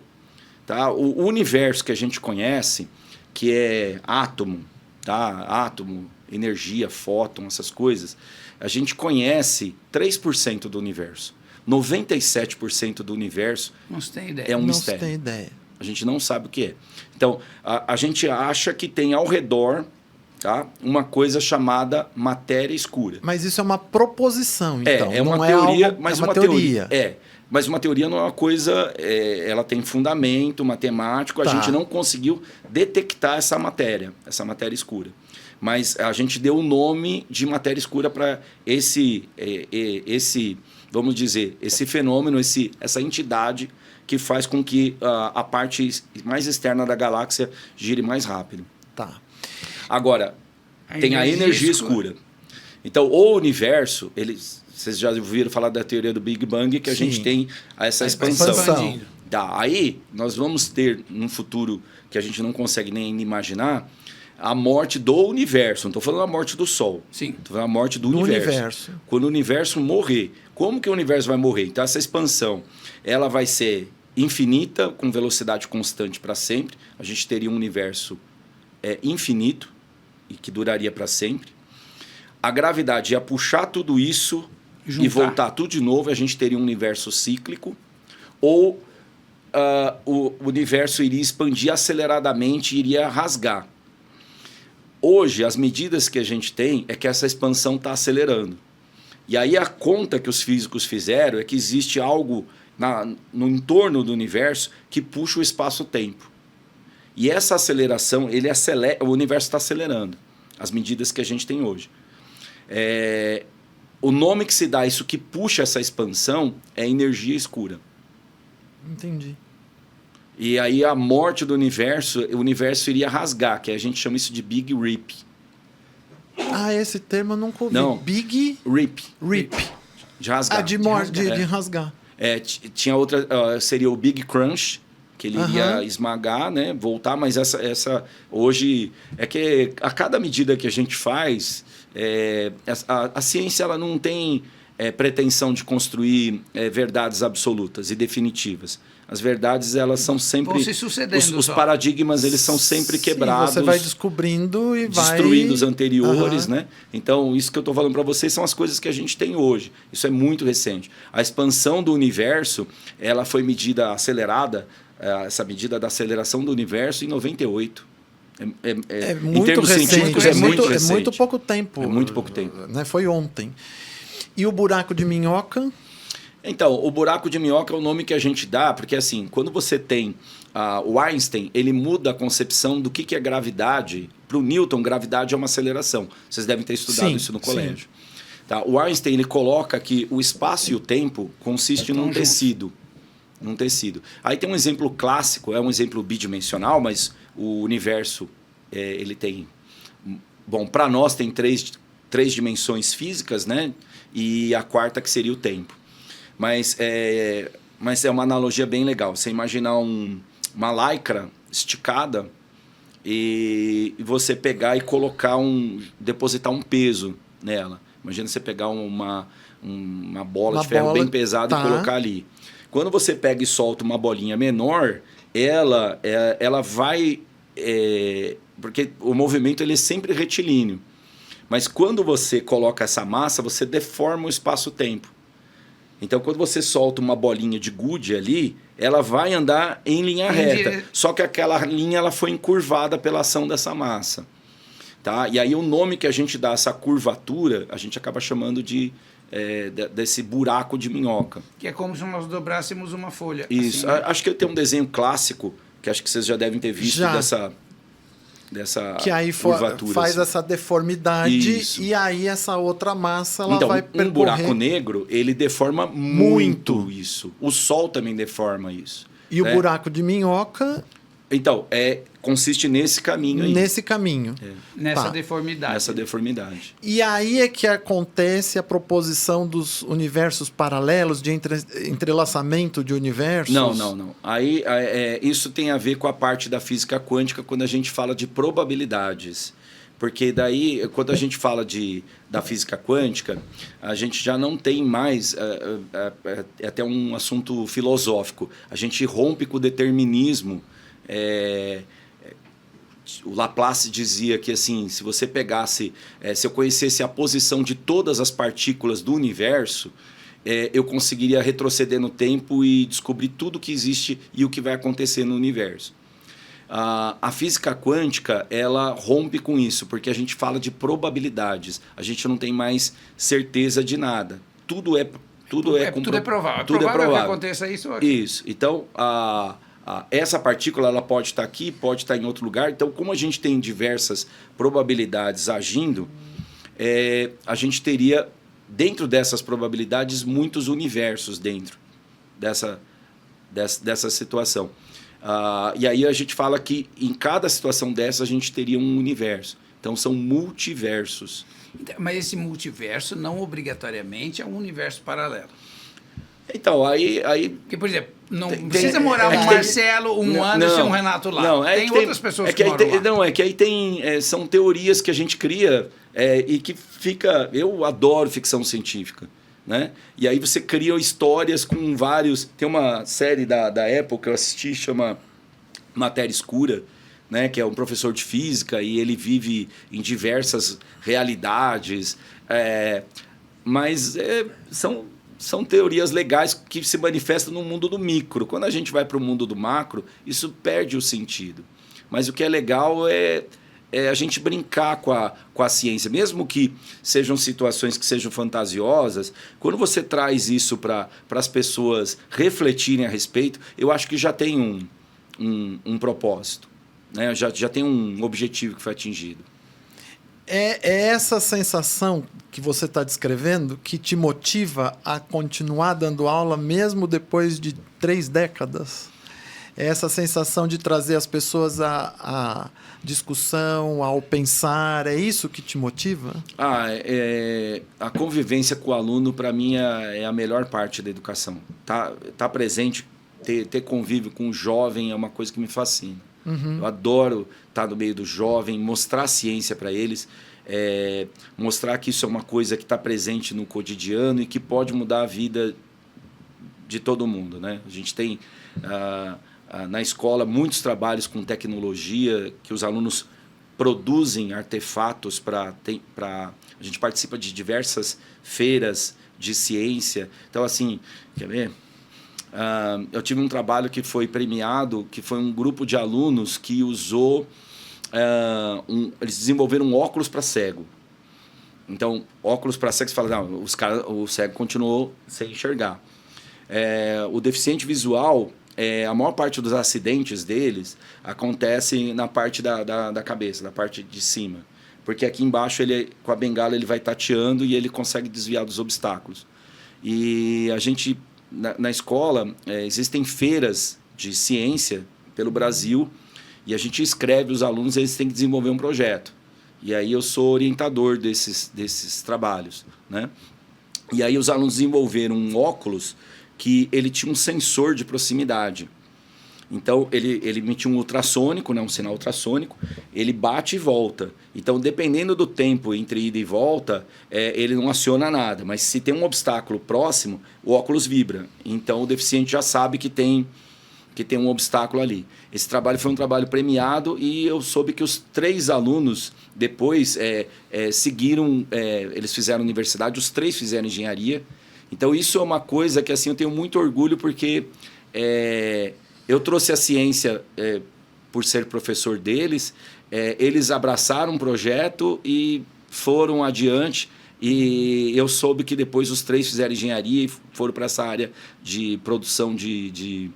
A: Tá? O universo que a gente conhece, que é átomo, tá? Átomo, energia, fóton, essas coisas, a gente conhece 3% do universo. 97% do universo
C: não se tem ideia.
A: É um
B: não
A: mistério.
B: Se tem ideia.
A: A gente não sabe o que é. Então, a gente acha que tem ao redor, tá, uma coisa chamada matéria escura.
B: Mas isso é uma proposição, então.
A: É uma
B: não
A: teoria,
B: algo,
A: mas
B: uma teoria.
A: Mas uma teoria não é uma coisa... ela tem fundamento matemático. A gente não conseguiu detectar essa matéria escura. Mas a gente deu o nome de matéria escura para esse, vamos dizer, esse fenômeno, essa entidade que faz com que a parte mais externa da galáxia gire mais rápido.
B: Tá.
A: Agora, tem a energia escura. Então, o universo, vocês já ouviram falar da teoria do Big Bang, que a gente tem essa expansão. Tá. Aí, nós vamos ter, num futuro que a gente não consegue nem imaginar, a morte do universo. Não estou falando a morte do Sol.
C: Sim.
A: Estou falando a morte do universo. Quando o universo morrer. Como que o universo vai morrer? Então, essa expansão, ela vai ser infinita, com velocidade constante para sempre. A gente teria um universo infinito e que duraria para sempre. A gravidade ia puxar tudo isso e voltar tudo de novo. A gente teria um universo cíclico. Ou o universo iria expandir aceleradamente e iria rasgar. Hoje, as medidas que a gente tem é que essa expansão está acelerando. E aí a conta que os físicos fizeram é que existe algo no entorno do universo que puxa o espaço-tempo. E essa aceleração, o universo está acelerando, as medidas que a gente tem hoje. o nome que se dá, isso que puxa essa expansão, é energia escura.
B: Entendi.
A: E aí a morte do universo, o universo iria rasgar, que a gente chama isso de Big Rip.
B: Ah, esse termo eu nunca ouvi.
A: Não.
B: Big
A: Rip.
B: Rip.
A: De rasgar.
B: De rasgar.
A: Tinha outra, seria o Big Crunch, que ele iria esmagar, né, voltar, mas essa hoje é que a cada medida que a gente faz, a ciência ela não tem pretensão de construir verdades absolutas e definitivas. As verdades elas são sempre
C: vão se sucedendo,
A: os paradigmas eles são sempre quebrados.
B: Você vai descobrindo e vai
A: destruindo os anteriores, né? Então isso que eu estou falando para vocês são as coisas que a gente tem hoje. Isso é muito recente. A expansão do universo ela foi medida acelerada, essa medida da aceleração do universo em 98.
B: Muito
A: em termos
B: recente,
A: científicos, é muito recente.
B: É muito pouco tempo.
A: É muito pouco tempo.
B: Né? Foi ontem. E o buraco de minhoca?
A: Então, o buraco de minhoca é o nome que a gente dá, porque assim, quando você tem o Einstein, ele muda a concepção do que é gravidade. Para o Newton, gravidade é uma aceleração. Vocês devem ter estudado isso no colégio. Tá? O Einstein ele coloca que o espaço e o tempo consistem num tecido. Aí tem um exemplo clássico, é um exemplo bidimensional, mas o universo ele tem... Bom, para nós tem três dimensões físicas, né? E a quarta que seria o tempo. Mas é uma analogia bem legal. Você imaginar uma lycra esticada e você pegar e colocar depositar um peso nela. Imagina você pegar uma bola de ferro bem pesada e colocar ali. Quando você pega e solta uma bolinha menor, ela vai... porque o movimento ele é sempre retilíneo. Mas quando você coloca essa massa, você deforma o espaço-tempo. Então, quando você solta uma bolinha de gude ali, ela vai andar em linha reta. Só que aquela linha ela foi encurvada pela ação dessa massa. Tá? E aí o nome que a gente dá a essa curvatura, a gente acaba chamando desse buraco de minhoca.
C: Que é como se nós dobrássemos uma folha.
A: Isso.
C: Assim, né?
A: Acho que tem um desenho clássico, que acho que vocês já devem ter visto dessa
B: que aí
A: curvatura.
B: Faz
A: assim.
B: Essa deformidade. Isso. E aí essa outra massa ela vai percorrer...
A: Um buraco negro, ele deforma muito isso. O Sol também deforma isso.
B: E o buraco de minhoca...
A: Então, consiste nesse caminho aí.
B: Nesse caminho.
C: Nessa deformidade.
A: Nessa deformidade.
B: E aí é que acontece a proposição dos universos paralelos, de entrelaçamento de universos?
A: Não. Aí isso tem a ver com a parte da física quântica quando a gente fala de probabilidades. Porque daí, quando a gente fala da física quântica, a gente já não tem mais... É até um assunto filosófico. A gente rompe com o determinismo. O Laplace dizia que assim, se você pegasse, se eu conhecesse a posição de todas as partículas do universo, eu conseguiria retroceder no tempo e descobrir tudo que existe e o que vai acontecer no universo. A física quântica ela rompe com isso, porque a gente fala de probabilidades, a gente não tem mais certeza de nada. Tudo é
C: provável. Tudo é provável que aconteça isso aqui.
A: Isso. Então, essa partícula ela pode estar aqui, pode estar em outro lugar. Então, como a gente tem diversas probabilidades agindo, a gente teria, dentro dessas probabilidades, muitos universos dentro dessa situação. E aí a gente fala que em cada situação dessa a gente teria um universo. Então, são multiversos.
C: Mas esse multiverso não obrigatoriamente é um universo paralelo.
A: Então, aí...
C: Porque, por exemplo, não precisa morar um Marcelo, um Anderson e um Renato lá.
A: Não,
C: tem outras pessoas que moram lá.
A: Não, é que aí tem... são teorias que a gente cria e que fica... Eu adoro ficção científica, né? E aí você cria histórias com vários... Tem uma série da época que eu assisti, chama Matéria Escura, né? Que é um professor de física e ele vive em diversas realidades. Mas são teorias legais que se manifestam no mundo do micro. Quando a gente vai para o mundo do macro, isso perde o sentido. Mas o que é legal é a gente brincar com a ciência. Mesmo que sejam situações que sejam fantasiosas, quando você traz isso para as pessoas refletirem a respeito, eu acho que já tem um propósito, né? Já tem um objetivo que foi atingido.
B: É essa sensação que você está descrevendo que te motiva a continuar dando aula mesmo depois de 3 décadas? É essa sensação de trazer as pessoas à discussão, ao pensar, é isso que te motiva?
A: A convivência com o aluno, para mim, é a melhor parte da educação. Tá presente, ter convívio com o jovem é uma coisa que me fascina. Eu adoro estar no meio do jovem, mostrar a ciência para eles, mostrar que isso é uma coisa que está presente no cotidiano e que pode mudar a vida de todo mundo, né? A gente tem na escola muitos trabalhos com tecnologia, que os alunos produzem artefatos a gente participa de diversas feiras de ciência. Então, assim, quer ver? Eu tive um trabalho que foi premiado, que foi um grupo de alunos que usou... eles desenvolveram um óculos para cego. Então, óculos para cego, você fala, não, o cego continuou sem enxergar. O deficiente visual, a maior parte dos acidentes deles acontece na parte da cabeça, na parte de cima. Porque aqui embaixo, com a bengala, ele vai tateando e ele consegue desviar dos obstáculos. E a gente... Na escola, existem feiras de ciência pelo Brasil e a gente escreve os alunos, eles têm que desenvolver um projeto. E aí eu sou orientador desses trabalhos, né? E aí os alunos desenvolveram um óculos que ele tinha um sensor de proximidade. Então, ele emite um ultrassônico, né, um sinal ultrassônico, ele bate e volta. Então, dependendo do tempo entre ida e volta, ele não aciona nada. Mas se tem um obstáculo próximo, o óculos vibra. Então, o deficiente já sabe que tem um obstáculo ali. Esse trabalho foi um trabalho premiado e eu soube que os 3 alunos depois seguiram, eles fizeram universidade, os 3 fizeram engenharia. Então, isso é uma coisa que assim, eu tenho muito orgulho porque... eu trouxe a ciência por ser professor deles, eles abraçaram um projeto e foram adiante, e eu soube que depois os 3 fizeram engenharia e foram para essa área de produção de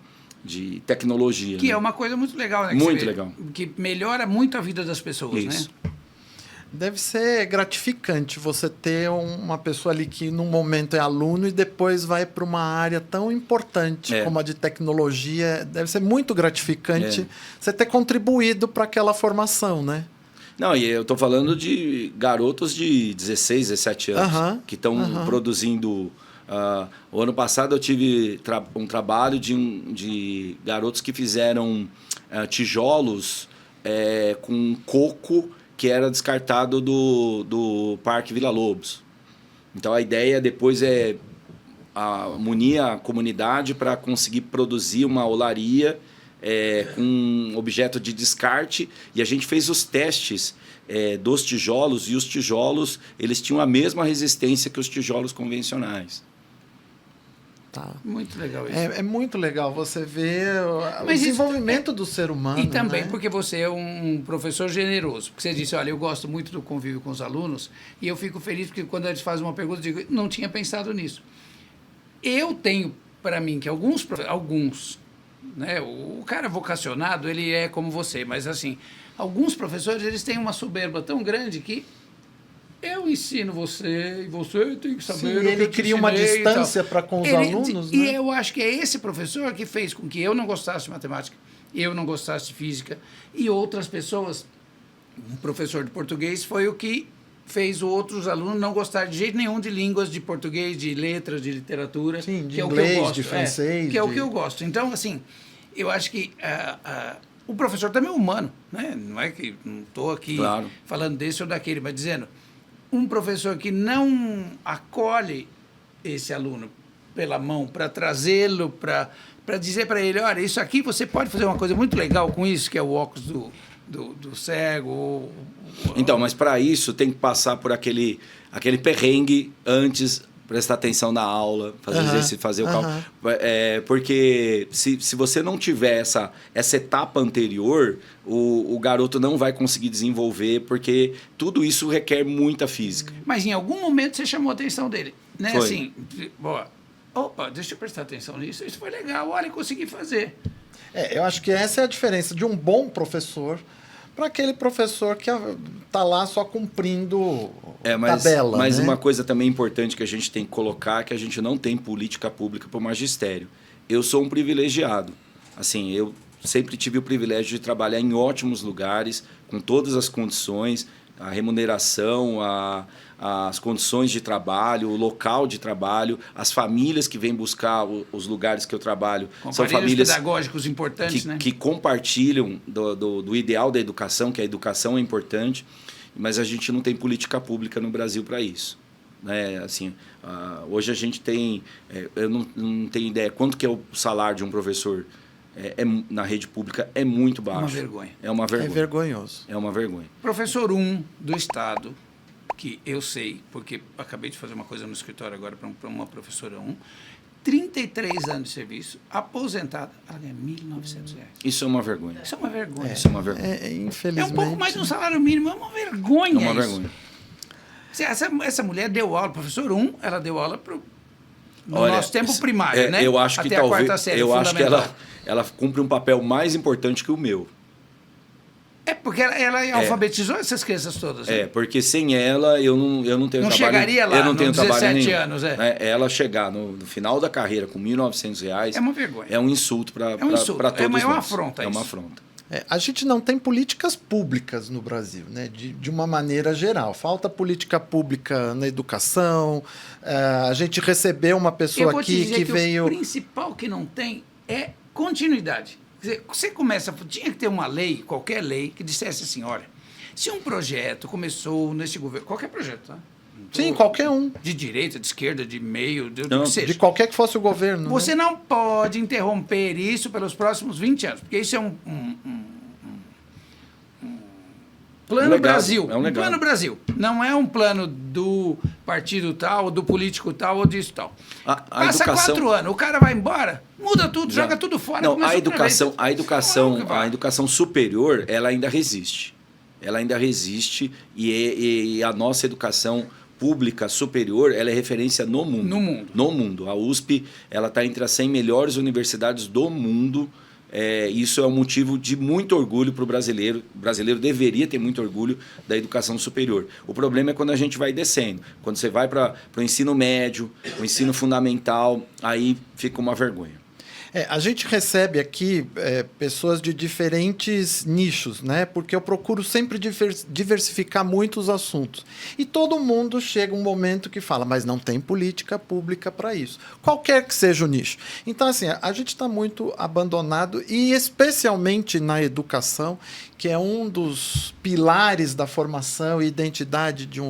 A: tecnologia.
C: Que
A: né?
C: é uma coisa muito legal, né?
A: Muito legal.
C: Que melhora muito a vida das pessoas,
A: Isso.
C: né?
B: Deve ser gratificante você ter uma pessoa ali que num momento é aluno e depois vai para uma área tão importante como a de tecnologia. Deve ser muito gratificante você ter contribuído para aquela formação, né?
A: Não, e eu estou falando de garotos de 16, 17 anos que estão produzindo... o ano passado eu tive um trabalho de garotos que fizeram tijolos com coco que era descartado do Parque Vila Lobos. Então, a ideia depois é munir a comunidade para conseguir produzir uma olaria com um objeto de descarte. E a gente fez os testes dos tijolos, e os tijolos eles tinham a mesma resistência que os tijolos convencionais.
B: Tá.
C: Muito legal isso.
B: É muito legal você ver o desenvolvimento do ser humano.
C: E também
B: né?
C: porque você é um professor generoso. Porque você disse, olha, eu gosto muito do convívio com os alunos e eu fico feliz porque quando eles fazem uma pergunta, eu digo, não tinha pensado nisso. Eu tenho para mim que alguns, né, o cara vocacionado, ele é como você, mas assim, alguns professores, eles têm uma soberba tão grande que eu ensino você, e você tem que saber.
B: Sim, ele cria uma distância para com os alunos,
C: e
B: né?
C: eu acho que é esse professor que fez com que eu não gostasse de matemática, eu não gostasse de física, e outras pessoas, um professor de português foi o que fez outros alunos não gostar de jeito nenhum de línguas, de português, de letras, de literatura.
B: Sim, de
C: que
B: inglês,
C: é o que eu gosto,
B: de francês.
C: que é o que eu gosto. Então, assim, eu acho que o professor também é humano, né? Não é que não estou aqui falando desse ou daquele, mas dizendo, um professor que não acolhe esse aluno pela mão para trazê-lo, para dizer para ele, olha, isso aqui você pode fazer uma coisa muito legal com isso, que é o óculos do cego.
A: Então, mas para isso tem que passar por aquele perrengue antes, prestar atenção na aula, fazer exercício, fazer o cálculo. Porque se você não tiver essa etapa anterior, o garoto não vai conseguir desenvolver, porque tudo isso requer muita física.
C: Mas em algum momento você chamou a atenção dele, né?
A: Foi.
C: Assim, opa, deixa eu prestar atenção nisso, isso foi legal, olha, consegui fazer.
B: Eu acho que essa é a diferença de um bom professor para aquele professor que tá lá só cumprindo
A: mas,
B: tabela.
A: Mas
B: né?
A: uma coisa também importante que a gente tem que colocar é que a gente não tem política pública para o magistério. Eu sou um privilegiado. Assim, eu sempre tive o privilégio de trabalhar em ótimos lugares, com todas as condições, a remuneração, as condições de trabalho, o local de trabalho, as famílias que vêm buscar os lugares que eu trabalho. São famílias
C: pedagógicos importantes, né?
A: que compartilham do ideal da educação, que a educação é importante, mas a gente não tem política pública no Brasil para isso. Né? Assim, hoje a gente tem... eu não tenho ideia quanto que é o salário de um professor na rede pública, é muito baixo.
C: Uma vergonha.
A: É uma vergonha.
B: É vergonhoso.
A: É uma vergonha.
C: Professor 1 do Estado, que eu sei, porque acabei de fazer uma coisa no escritório agora para uma professora 1, 33 anos de serviço, aposentada, ela ganha R$ 1.900.
A: Isso é uma vergonha.
C: Isso é uma vergonha.
A: Isso é uma vergonha.
B: Infelizmente.
C: É um pouco mais de um salário mínimo, é uma vergonha.
A: É uma
C: isso.
A: vergonha.
C: Essa mulher deu aula, professor 1, ela deu aula no
A: Olha,
C: nosso tempo primário, né?
A: Eu acho
C: Até
A: que
C: a
A: talvez,
C: quarta série,
A: eu acho que
C: fundamental.
A: ela cumpre um papel mais importante que o meu.
C: É porque ela alfabetizou essas crianças todas. Né?
A: Porque sem ela eu não tenho
C: Não
A: trabalho.
C: chegaria lá,
A: eu não
C: no
A: tenho
C: 17
A: trabalho nenhum.
C: anos,
A: Né? Ela chegar no final da carreira com R$ 1.900
C: É uma vergonha.
A: É um insulto para todos
C: É uma
A: nós.
C: afronta
A: É uma
C: isso.
A: afronta.
B: A gente não tem políticas públicas no Brasil, né? De uma maneira geral. Falta política pública na educação. A gente recebeu uma pessoa aqui que veio...
C: O principal que não tem é continuidade. Quer dizer, você começa... Tinha que ter uma lei, qualquer lei, que dissesse assim, olha, se um projeto começou nesse governo... Qualquer projeto, tá?
B: Sim, qualquer um.
C: De direita, de esquerda, de meio, do
A: Não,
C: que seja.
B: De qualquer que fosse o governo.
C: Você
B: né?
C: não pode interromper isso pelos próximos 20 anos, porque isso é um plano
A: legado,
C: Brasil.
A: é um legado.
C: Plano Brasil. Não é um plano do partido tal, do político tal ou disso tal.
A: A
C: Passa
A: educação...
C: 4 anos, o cara vai embora, muda tudo,
A: Já.
C: joga tudo fora.
A: Não,
C: começa
A: a
C: outra vez.
A: a educação superior, ela ainda resiste. Ela ainda resiste e a nossa educação pública superior, ela é referência no mundo.
C: No mundo.
A: No mundo. A USP, ela está entre as 100 melhores universidades do mundo. Isso é um motivo de muito orgulho para o brasileiro. O brasileiro deveria ter muito orgulho da educação superior. O problema é quando a gente vai descendo. Quando você vai para o ensino médio, o ensino fundamental, aí fica uma vergonha.
B: A gente recebe aqui pessoas de diferentes nichos, né? Porque eu procuro sempre diversificar muito os assuntos. E todo mundo chega um momento que fala, mas não tem política pública para isso. Qualquer que seja o nicho. Então, assim, a gente está muito abandonado, e especialmente na educação, que é um dos pilares da formação e identidade de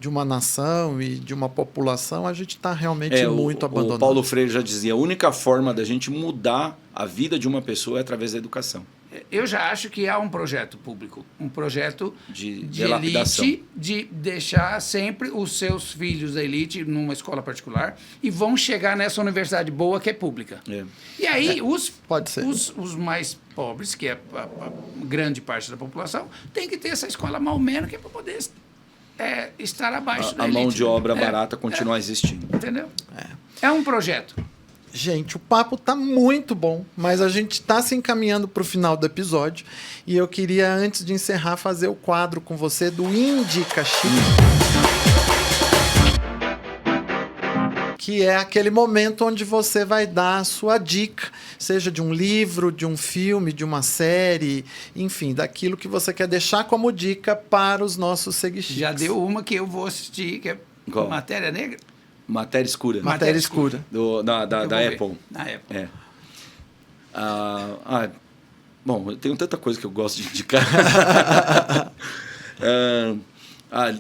B: uma nação e de uma população, a gente está realmente muito abandonado.
A: O Paulo Freire já dizia, a única forma da gente mudar a vida de uma pessoa é através da educação.
C: Eu já acho que há um projeto público, um projeto de elite, de deixar sempre os seus filhos da elite numa escola particular e vão chegar nessa universidade boa que é pública. E aí os mais pobres, que é a grande parte da população, tem que ter essa escola mal-menos que é para poder estar abaixo da elite.
A: A mão de obra barata continuar existindo.
C: Entendeu? É um projeto.
B: Gente, o papo tá muito bom, mas a gente está se encaminhando para o final do episódio e eu queria, antes de encerrar, fazer o quadro com você do Indica Chique, que é aquele momento onde você vai dar a sua dica, seja de um livro, de um filme, de uma série, enfim, daquilo que você quer deixar como dica para os nossos seguidores.
C: Já deu uma que eu vou assistir, que é
A: Qual?
C: Matéria Negra.
A: Matéria Escura.
B: Matéria Escura.
A: Da Apple.
C: Na Apple.
A: Bom, eu tenho tanta coisa que eu gosto de indicar.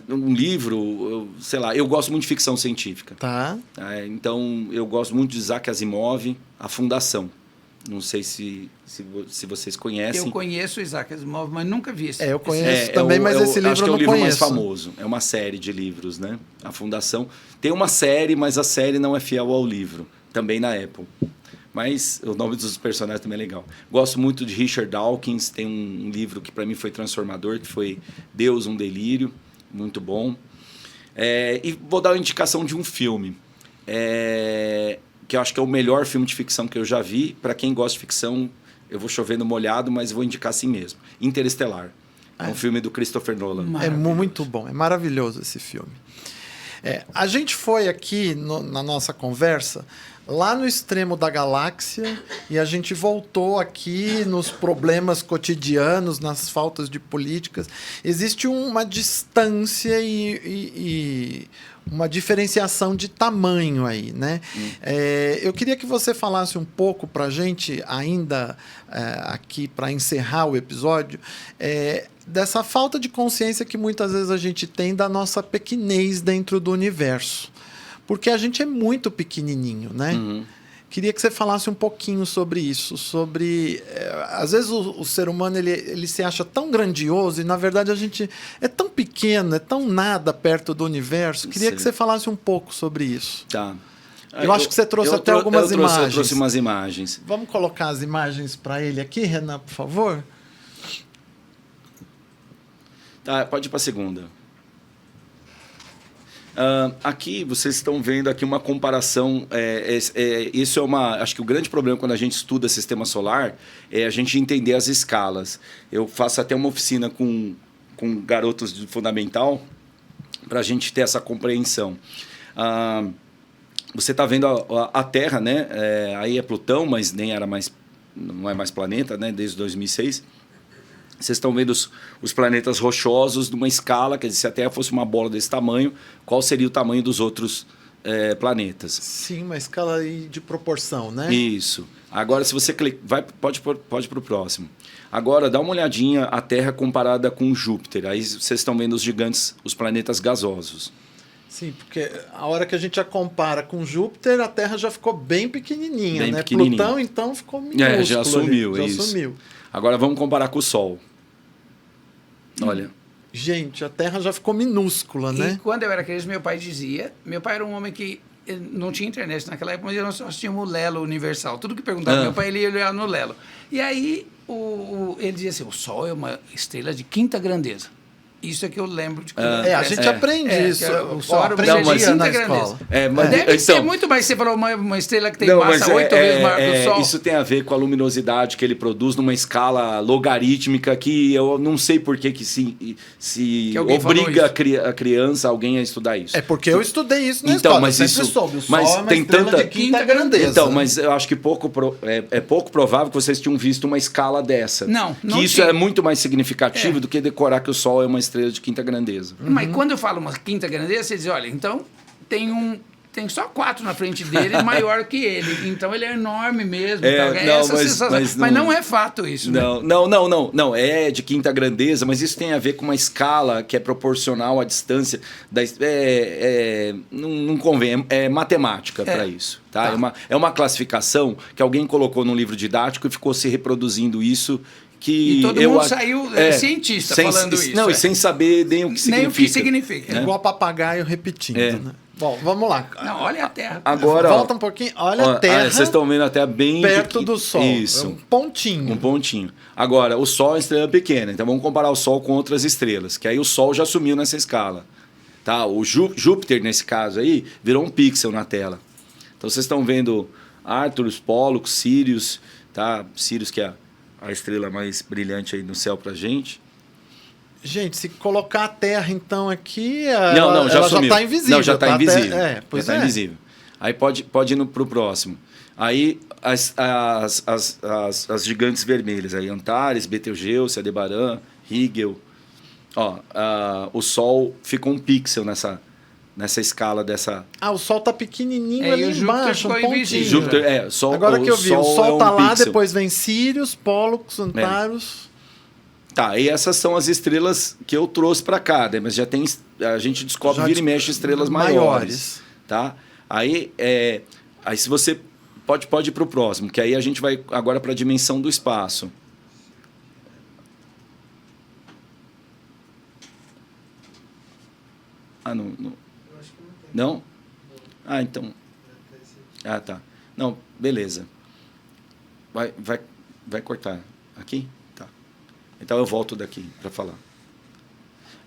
A: Um livro, sei lá, eu gosto muito de ficção científica.
B: Tá.
A: Então, eu gosto muito de Isaac Asimov, A Fundação. Não sei se vocês conhecem.
C: Eu conheço o Isaac Asimov, mas nunca vi esse.
B: Eu conheço também, mas esse livro
A: acho que
B: eu não
A: é o livro
B: conheço.
A: mais famoso. É uma série de livros, né? A Fundação. Tem uma série, mas a série não é fiel ao livro. Também na Apple. Mas o nome dos personagens também é legal. Gosto muito de Richard Dawkins. Tem um livro que para mim foi transformador, que foi Deus, um Delírio. Muito bom. E vou dar uma indicação de um filme. Que eu acho que é o melhor filme de ficção que eu já vi. Para quem gosta de ficção, eu vou chover no molhado, mas vou indicar assim mesmo. Interestelar. É um filme do Christopher Nolan.
B: É muito bom, é maravilhoso esse filme. A gente foi aqui na nossa conversa lá no extremo da galáxia e a gente voltou aqui nos problemas cotidianos, nas faltas de políticas. Existe uma distância e uma diferenciação de tamanho aí, né? Eu queria que você falasse um pouco para a gente, ainda aqui para encerrar o episódio, dessa falta de consciência que muitas vezes a gente tem da nossa pequenez dentro do universo. Porque a gente é muito pequenininho, né? Queria que você falasse um pouquinho sobre isso, sobre... às vezes o ser humano ele se acha tão grandioso e, na verdade, a gente é tão pequeno, é tão nada perto do universo. Queria que você falasse um pouco sobre isso.
A: Tá.
B: Eu acho que você trouxe até algumas imagens.
A: Eu trouxe umas imagens.
B: Vamos colocar as imagens para ele aqui, Renan, por favor?
A: Tá, pode ir para a segunda. Aqui vocês estão vendo aqui uma comparação. Isso é uma. Acho que o grande problema quando a gente estuda sistema solar é a gente entender as escalas. Eu faço até uma oficina com garotos de fundamental para a gente ter essa compreensão. Você está vendo a Terra, né? Aí é Plutão, mas nem era mais, não é mais planeta, né? Desde 2006. Vocês estão vendo os planetas rochosos numa escala, quer dizer, se a Terra fosse uma bola desse tamanho, qual seria o tamanho dos outros planetas?
B: Sim, uma escala de proporção, né?
A: Isso. Agora, se você clicar, pode para o próximo. Agora, dá uma olhadinha a Terra comparada com Júpiter. Aí vocês estão vendo os gigantes, os planetas gasosos.
B: Sim, porque a hora que a gente a compara com Júpiter, a Terra já ficou bem pequenininha,
A: bem
B: né?
A: pequenininha.
B: Plutão, então, ficou minúsculo.
A: Já sumiu,
B: ali,
A: isso.
B: Sumiu.
A: Agora vamos comparar com o Sol. Olha.
B: Gente, a Terra já ficou minúscula, né?
C: E quando eu era criança, meu pai dizia... Meu pai era um homem que não tinha internet naquela época, mas nós tínhamos o Lelo Universal. Tudo que perguntava meu pai, ele ia olhar no Lelo. E aí, ele dizia assim, o Sol é uma estrela de quinta grandeza. Isso é que eu lembro de quando
B: a gente aprende isso.
C: O Sol era uma
B: aprendi
C: estrela de
B: na
C: quinta
B: escola.
C: grandeza. Deve ser muito mais. Você falou uma estrela que tem massa 8 vezes maior que o Sol.
A: Isso tem a ver com a luminosidade que ele produz numa escala logarítmica que eu não sei por que se obriga a criança, alguém a estudar isso.
B: É porque eu estudei isso na
A: então,
B: escola.
A: Mas
B: eu sempre
A: isso,
B: soube. O Sol
A: mas
B: é uma
A: tem
B: estrela
A: tanta
B: de quinta grandeza.
A: Então, mas eu acho que pouco provável que vocês tenham visto uma escala dessa.
C: Não
A: isso
C: tinha.
A: É muito mais significativo do que decorar que o Sol é uma estrela de quinta grandeza.
C: Mas quando eu falo uma quinta grandeza, você diz, olha, então tem só 4 na frente dele, maior que ele. Então ele é enorme mesmo. Mas não é fato isso.
A: Não. É de quinta grandeza, mas isso tem a ver com uma escala que é proporcional à distância. Não convém, é matemática para isso. Tá? É uma classificação que alguém colocou num livro didático e ficou se reproduzindo isso.
C: E todo mundo saiu cientista falando isso.
A: Não, e sem saber nem o que significa.
C: Nem o que significa.
B: É igual papagaio repetindo, né? Bom, vamos lá.
C: Não, olha a Terra.
B: Agora, volta um pouquinho. Olha a Terra.
A: Vocês estão vendo a Terra bem
B: perto do Sol.
A: Isso.
B: É um pontinho.
A: Um pontinho. Agora, o Sol é uma estrela pequena. Então vamos comparar o Sol com outras estrelas. Que aí o Sol já sumiu nessa escala. Tá? O Júpiter, nesse caso aí, virou um pixel na tela. Então vocês estão vendo Arcturus, Pollux, Sirius. Tá? Sirius que é a estrela mais brilhante aí no céu pra gente.
B: Gente, se colocar a Terra, então, aqui,
A: já
B: ela já está invisível.
A: Não, já está invisível.
B: Já está
A: invisível. Aí pode ir para o próximo. Aí as gigantes vermelhas, aí Antares, Betelgeuse, Aldebaran, Rigel. O Sol ficou um pixel nessa escala dessa...
B: o Sol tá pequenininho ali embaixo, um pontinho.
A: Júpiter, Sol,
B: agora que eu vi, o Sol tá lá,
A: pixel.
B: Depois vem Sirius, Pollux, Antares...
A: Tá, e essas são as estrelas que eu trouxe para cá, né? Mas a gente descobre, vira e mexe, estrelas maiores. Tá? Aí se você... Pode ir para o próximo, que aí a gente vai agora para a dimensão do espaço. Não? Não? Então... tá. Não, beleza. Vai cortar. Aqui? Tá. Então eu volto daqui para falar.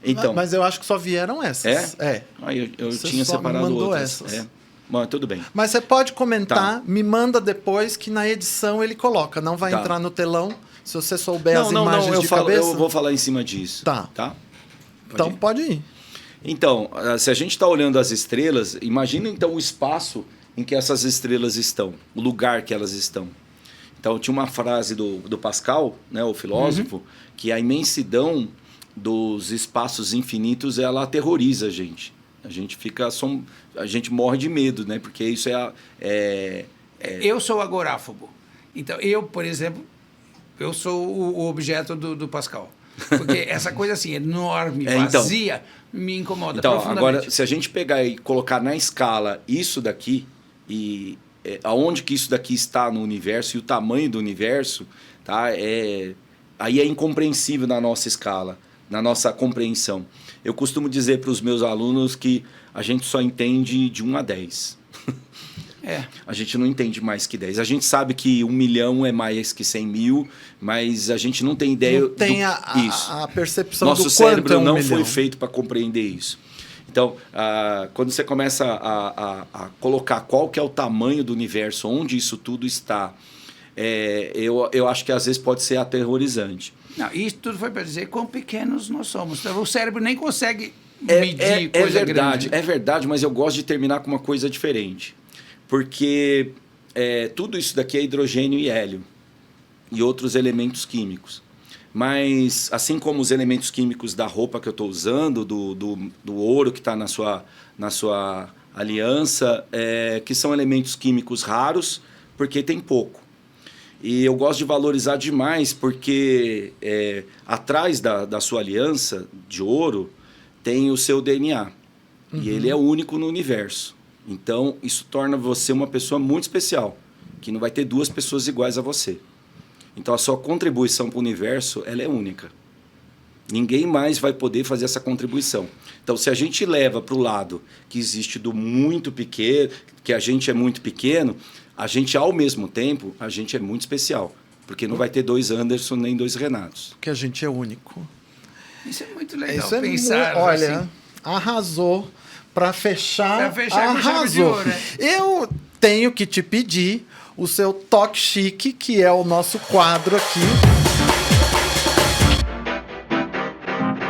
A: Então,
B: mas eu acho que só vieram essas.
A: Eu tinha separado outras. Mas tudo bem.
B: Mas você pode comentar,
A: Tá.
B: me manda depois que na edição ele coloca. Não vai
A: Tá.
B: entrar no telão se você souber as imagens
A: eu
B: de
A: falo,
B: cabeça.
A: eu vou falar em cima disso.
B: Tá.
A: Tá?
B: Então
A: ir?
B: pode ir.
A: Então, se a gente está olhando as estrelas, imagina então o espaço em que essas estrelas estão, o lugar que elas estão. Então, tinha uma frase do Pascal, né, o filósofo, que a imensidão dos espaços infinitos, ela aterroriza a gente. A gente fica... a gente morre de medo, né? Porque isso
C: Eu sou agoráfobo. Então, eu, por exemplo, eu sou o objeto do Pascal. Porque essa coisa assim, enorme,
A: então,
C: vazia, me incomoda
A: então,
C: profundamente.
A: agora, se a gente pegar e colocar na escala isso daqui, e aonde que isso daqui está no universo e o tamanho do universo, tá? Aí é incompreensível na nossa escala, na nossa compreensão. Eu costumo dizer para os meus alunos que a gente só entende de 1 a 10. A gente não entende mais que 10. A gente sabe que 1 milhão é mais que 100 mil, mas a gente não tem ideia
B: Não tem
A: isso.
B: a percepção
A: Nosso
B: do quanto
A: cérebro
B: é 1
A: não
B: milhão.
A: foi feito para compreender isso. Então, quando você começa a colocar qual que é o tamanho do universo, onde isso tudo está, eu acho que às vezes pode ser aterrorizante.
C: Não, isso tudo foi para dizer quão pequenos nós somos. Então, o cérebro nem consegue medir coisa grande.
A: É verdade, mas eu gosto de terminar com uma coisa diferente. Porque tudo isso daqui é hidrogênio e hélio e outros elementos químicos. Mas, assim como os elementos químicos da roupa que eu estou usando, do ouro que está na sua aliança, que são elementos químicos raros, porque tem pouco. E eu gosto de valorizar demais, porque atrás da sua aliança de ouro tem o seu DNA. E ele é único no universo. Então, isso torna você uma pessoa muito especial, que não vai ter 2 pessoas iguais a você. Então, a sua contribuição para o universo, ela é única. Ninguém mais vai poder fazer essa contribuição. Então, se a gente leva para o lado que existe do muito pequeno, que a gente é muito pequeno, a gente, ao mesmo tempo, a gente é muito especial. Porque não vai ter 2 Anderson nem 2 Renatos.
B: Porque a gente é único.
C: Isso é muito legal
B: Isso
C: pensar.
B: olha,
C: assim.
B: arrasou. Para fechar,
C: com chave de
B: arrasou.
C: ouro, né?
B: Eu tenho que te pedir o seu toque chique, que é o nosso quadro aqui,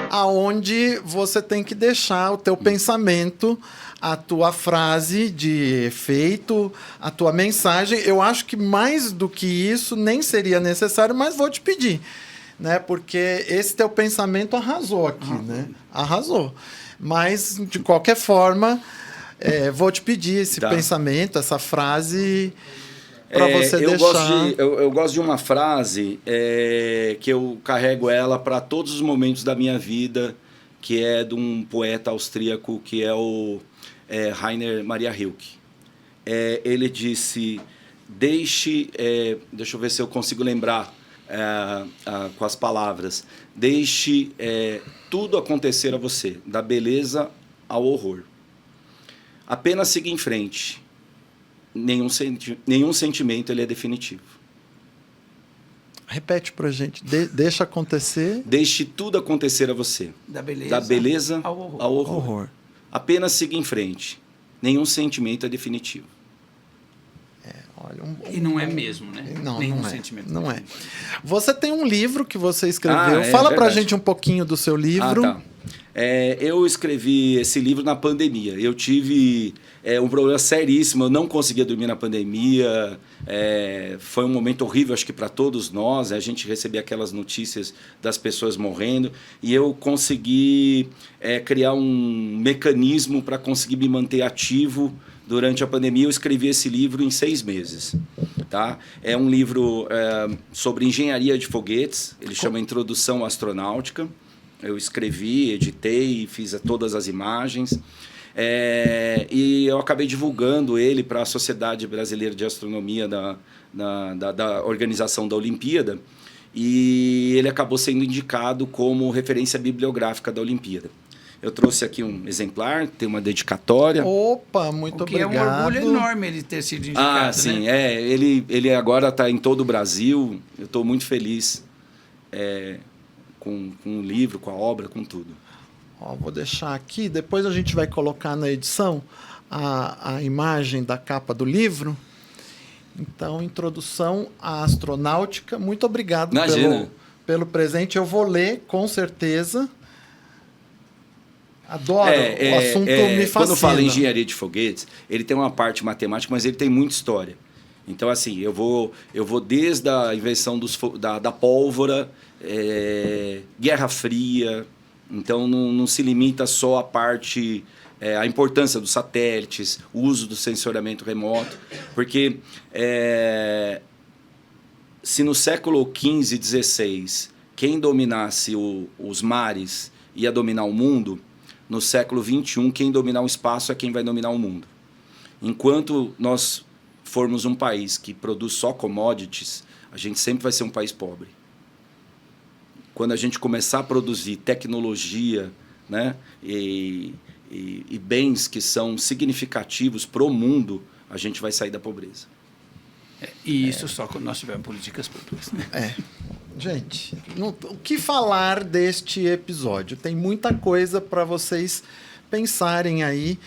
B: aonde você tem que deixar o teu pensamento, a tua frase de efeito, a tua mensagem. Eu acho que mais do que isso nem seria necessário, mas vou te pedir, né? Porque esse teu pensamento arrasou aqui, né? Arrasou. Mas, de qualquer forma, vou te pedir esse pensamento, essa frase, para você deixar...
A: Eu gosto de uma frase que eu carrego ela para todos os momentos da minha vida, que é de um poeta austríaco, que é o Rainer Maria Rilke. Ele disse, deixa eu ver se eu consigo lembrar com as palavras, deixe tudo acontecer a você, da beleza ao horror. Apenas siga em frente. Nenhum sentimento ele é definitivo.
B: Repete pra gente. Deixa acontecer.
A: Deixe tudo acontecer a você.
C: Da
A: beleza
C: ao
A: horror. Apenas siga em frente. Nenhum sentimento é definitivo.
B: Olha,
C: e não é mesmo, né?
B: Não,
C: nenhum
B: não é.
C: sentimento.
B: Não é. Você tem um livro que você escreveu. Fala pra gente um pouquinho do seu livro.
A: Tá. Eu escrevi esse livro na pandemia. Eu tive um problema seríssimo. Eu não conseguia dormir na pandemia. Foi um momento horrível, acho que para todos nós. A gente recebia aquelas notícias das pessoas morrendo. E eu consegui criar um mecanismo para conseguir me manter ativo durante a pandemia. Eu escrevi esse livro em 6 meses. Tá? É um livro sobre engenharia de foguetes. Ele chama Introdução à Astronáutica. Eu escrevi, editei, fiz todas as imagens. E eu acabei divulgando ele para a Sociedade Brasileira de Astronomia da organização da Olimpíada. E ele acabou sendo indicado como referência bibliográfica da Olimpíada. Eu trouxe aqui um exemplar, tem uma dedicatória.
B: Opa, muito obrigado.
C: É um orgulho enorme ele ter sido indicado.
A: Sim,
C: né?
A: Ele agora está em todo o Brasil. Eu estou muito feliz com o livro, com a obra, com tudo.
B: Ó, vou deixar aqui, depois a gente vai colocar na edição a imagem da capa do livro. Então, introdução à astronáutica. Muito obrigado pelo presente. Eu vou ler, com certeza. Adoro, o assunto me fascina.
A: Quando fala em engenharia de foguetes, ele tem uma parte matemática, mas ele tem muita história. Então, assim, eu vou desde a invenção da pólvora, Guerra Fria. Então, não se limita só à parte... a importância dos satélites, o uso do sensoriamento remoto, porque se no século XV e XVI quem dominasse os mares ia dominar o mundo, no século XXI quem dominar o espaço é quem vai dominar o mundo. Enquanto nós formos um país que produz só commodities, a gente sempre vai ser um país pobre. Quando a gente começar a produzir tecnologia, né, e bens que são significativos para o mundo, a gente vai sair da pobreza.
C: E isso só quando nós tivermos políticas públicas. Né?
B: Gente, o que falar deste episódio? Tem muita coisa para vocês pensarem aí,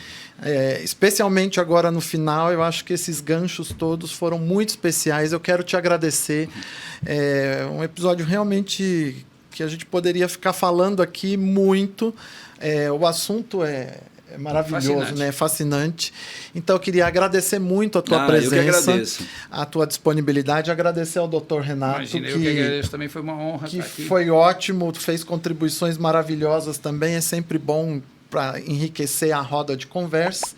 B: especialmente agora no final. Eu acho que esses ganchos todos foram muito especiais. Eu quero te agradecer. É um episódio realmente que a gente poderia ficar falando aqui muito. O assunto é maravilhoso, fascinante. Né? Fascinante. Então, eu queria agradecer muito a tua presença, a tua disponibilidade, agradecer ao Dr. Renato.
C: Imagina, eu que agradeço, também foi uma honra
B: que
C: estar aqui.
B: Foi ótimo, fez contribuições maravilhosas também, é sempre bom para enriquecer a roda de conversa.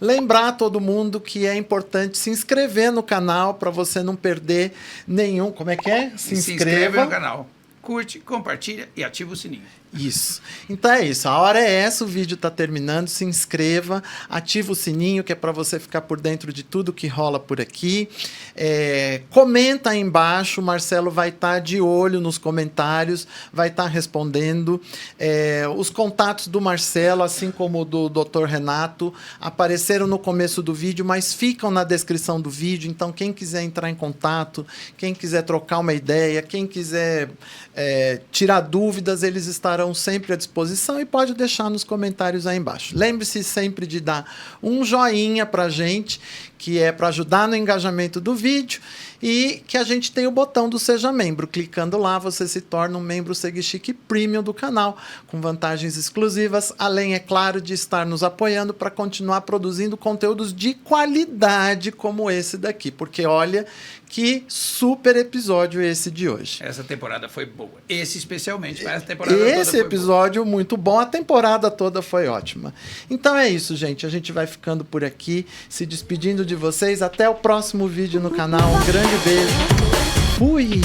B: Lembrar a todo mundo que é importante se inscrever no canal para você não perder nenhum... Como é que é?
C: Se inscreva no canal. Curte, compartilha e ativa o sininho.
B: Isso. Então é isso. A hora é essa, o vídeo está terminando. Se inscreva, ativa o sininho, que é para você ficar por dentro de tudo que rola por aqui. Comenta aí embaixo, o Marcelo vai estar de olho nos comentários, vai estar respondendo. Os contatos do Marcelo, assim como do Dr. Renato, apareceram no começo do vídeo, mas ficam na descrição do vídeo. Então, quem quiser entrar em contato, quem quiser trocar uma ideia, quem quiser tirar dúvidas, eles estarão sempre à disposição e pode deixar nos comentários aí embaixo. Lembre-se sempre de dar um joinha pra gente, que é para ajudar no engajamento do vídeo, e que a gente tem o botão do Seja Membro. Clicando lá, você se torna um membro SegChique Premium do canal, com vantagens exclusivas, além, é claro, de estar nos apoiando para continuar produzindo conteúdos de qualidade como esse daqui, porque olha que super episódio esse de hoje.
C: Essa temporada foi boa. Esse especialmente, mas a temporada
B: toda
C: foi
B: episódio
C: boa.
B: Muito bom, a temporada toda foi ótima. Então é isso, gente. A gente vai ficando por aqui, se despedindo de vocês. Até o próximo vídeo no canal. Um grande beijo. Fui!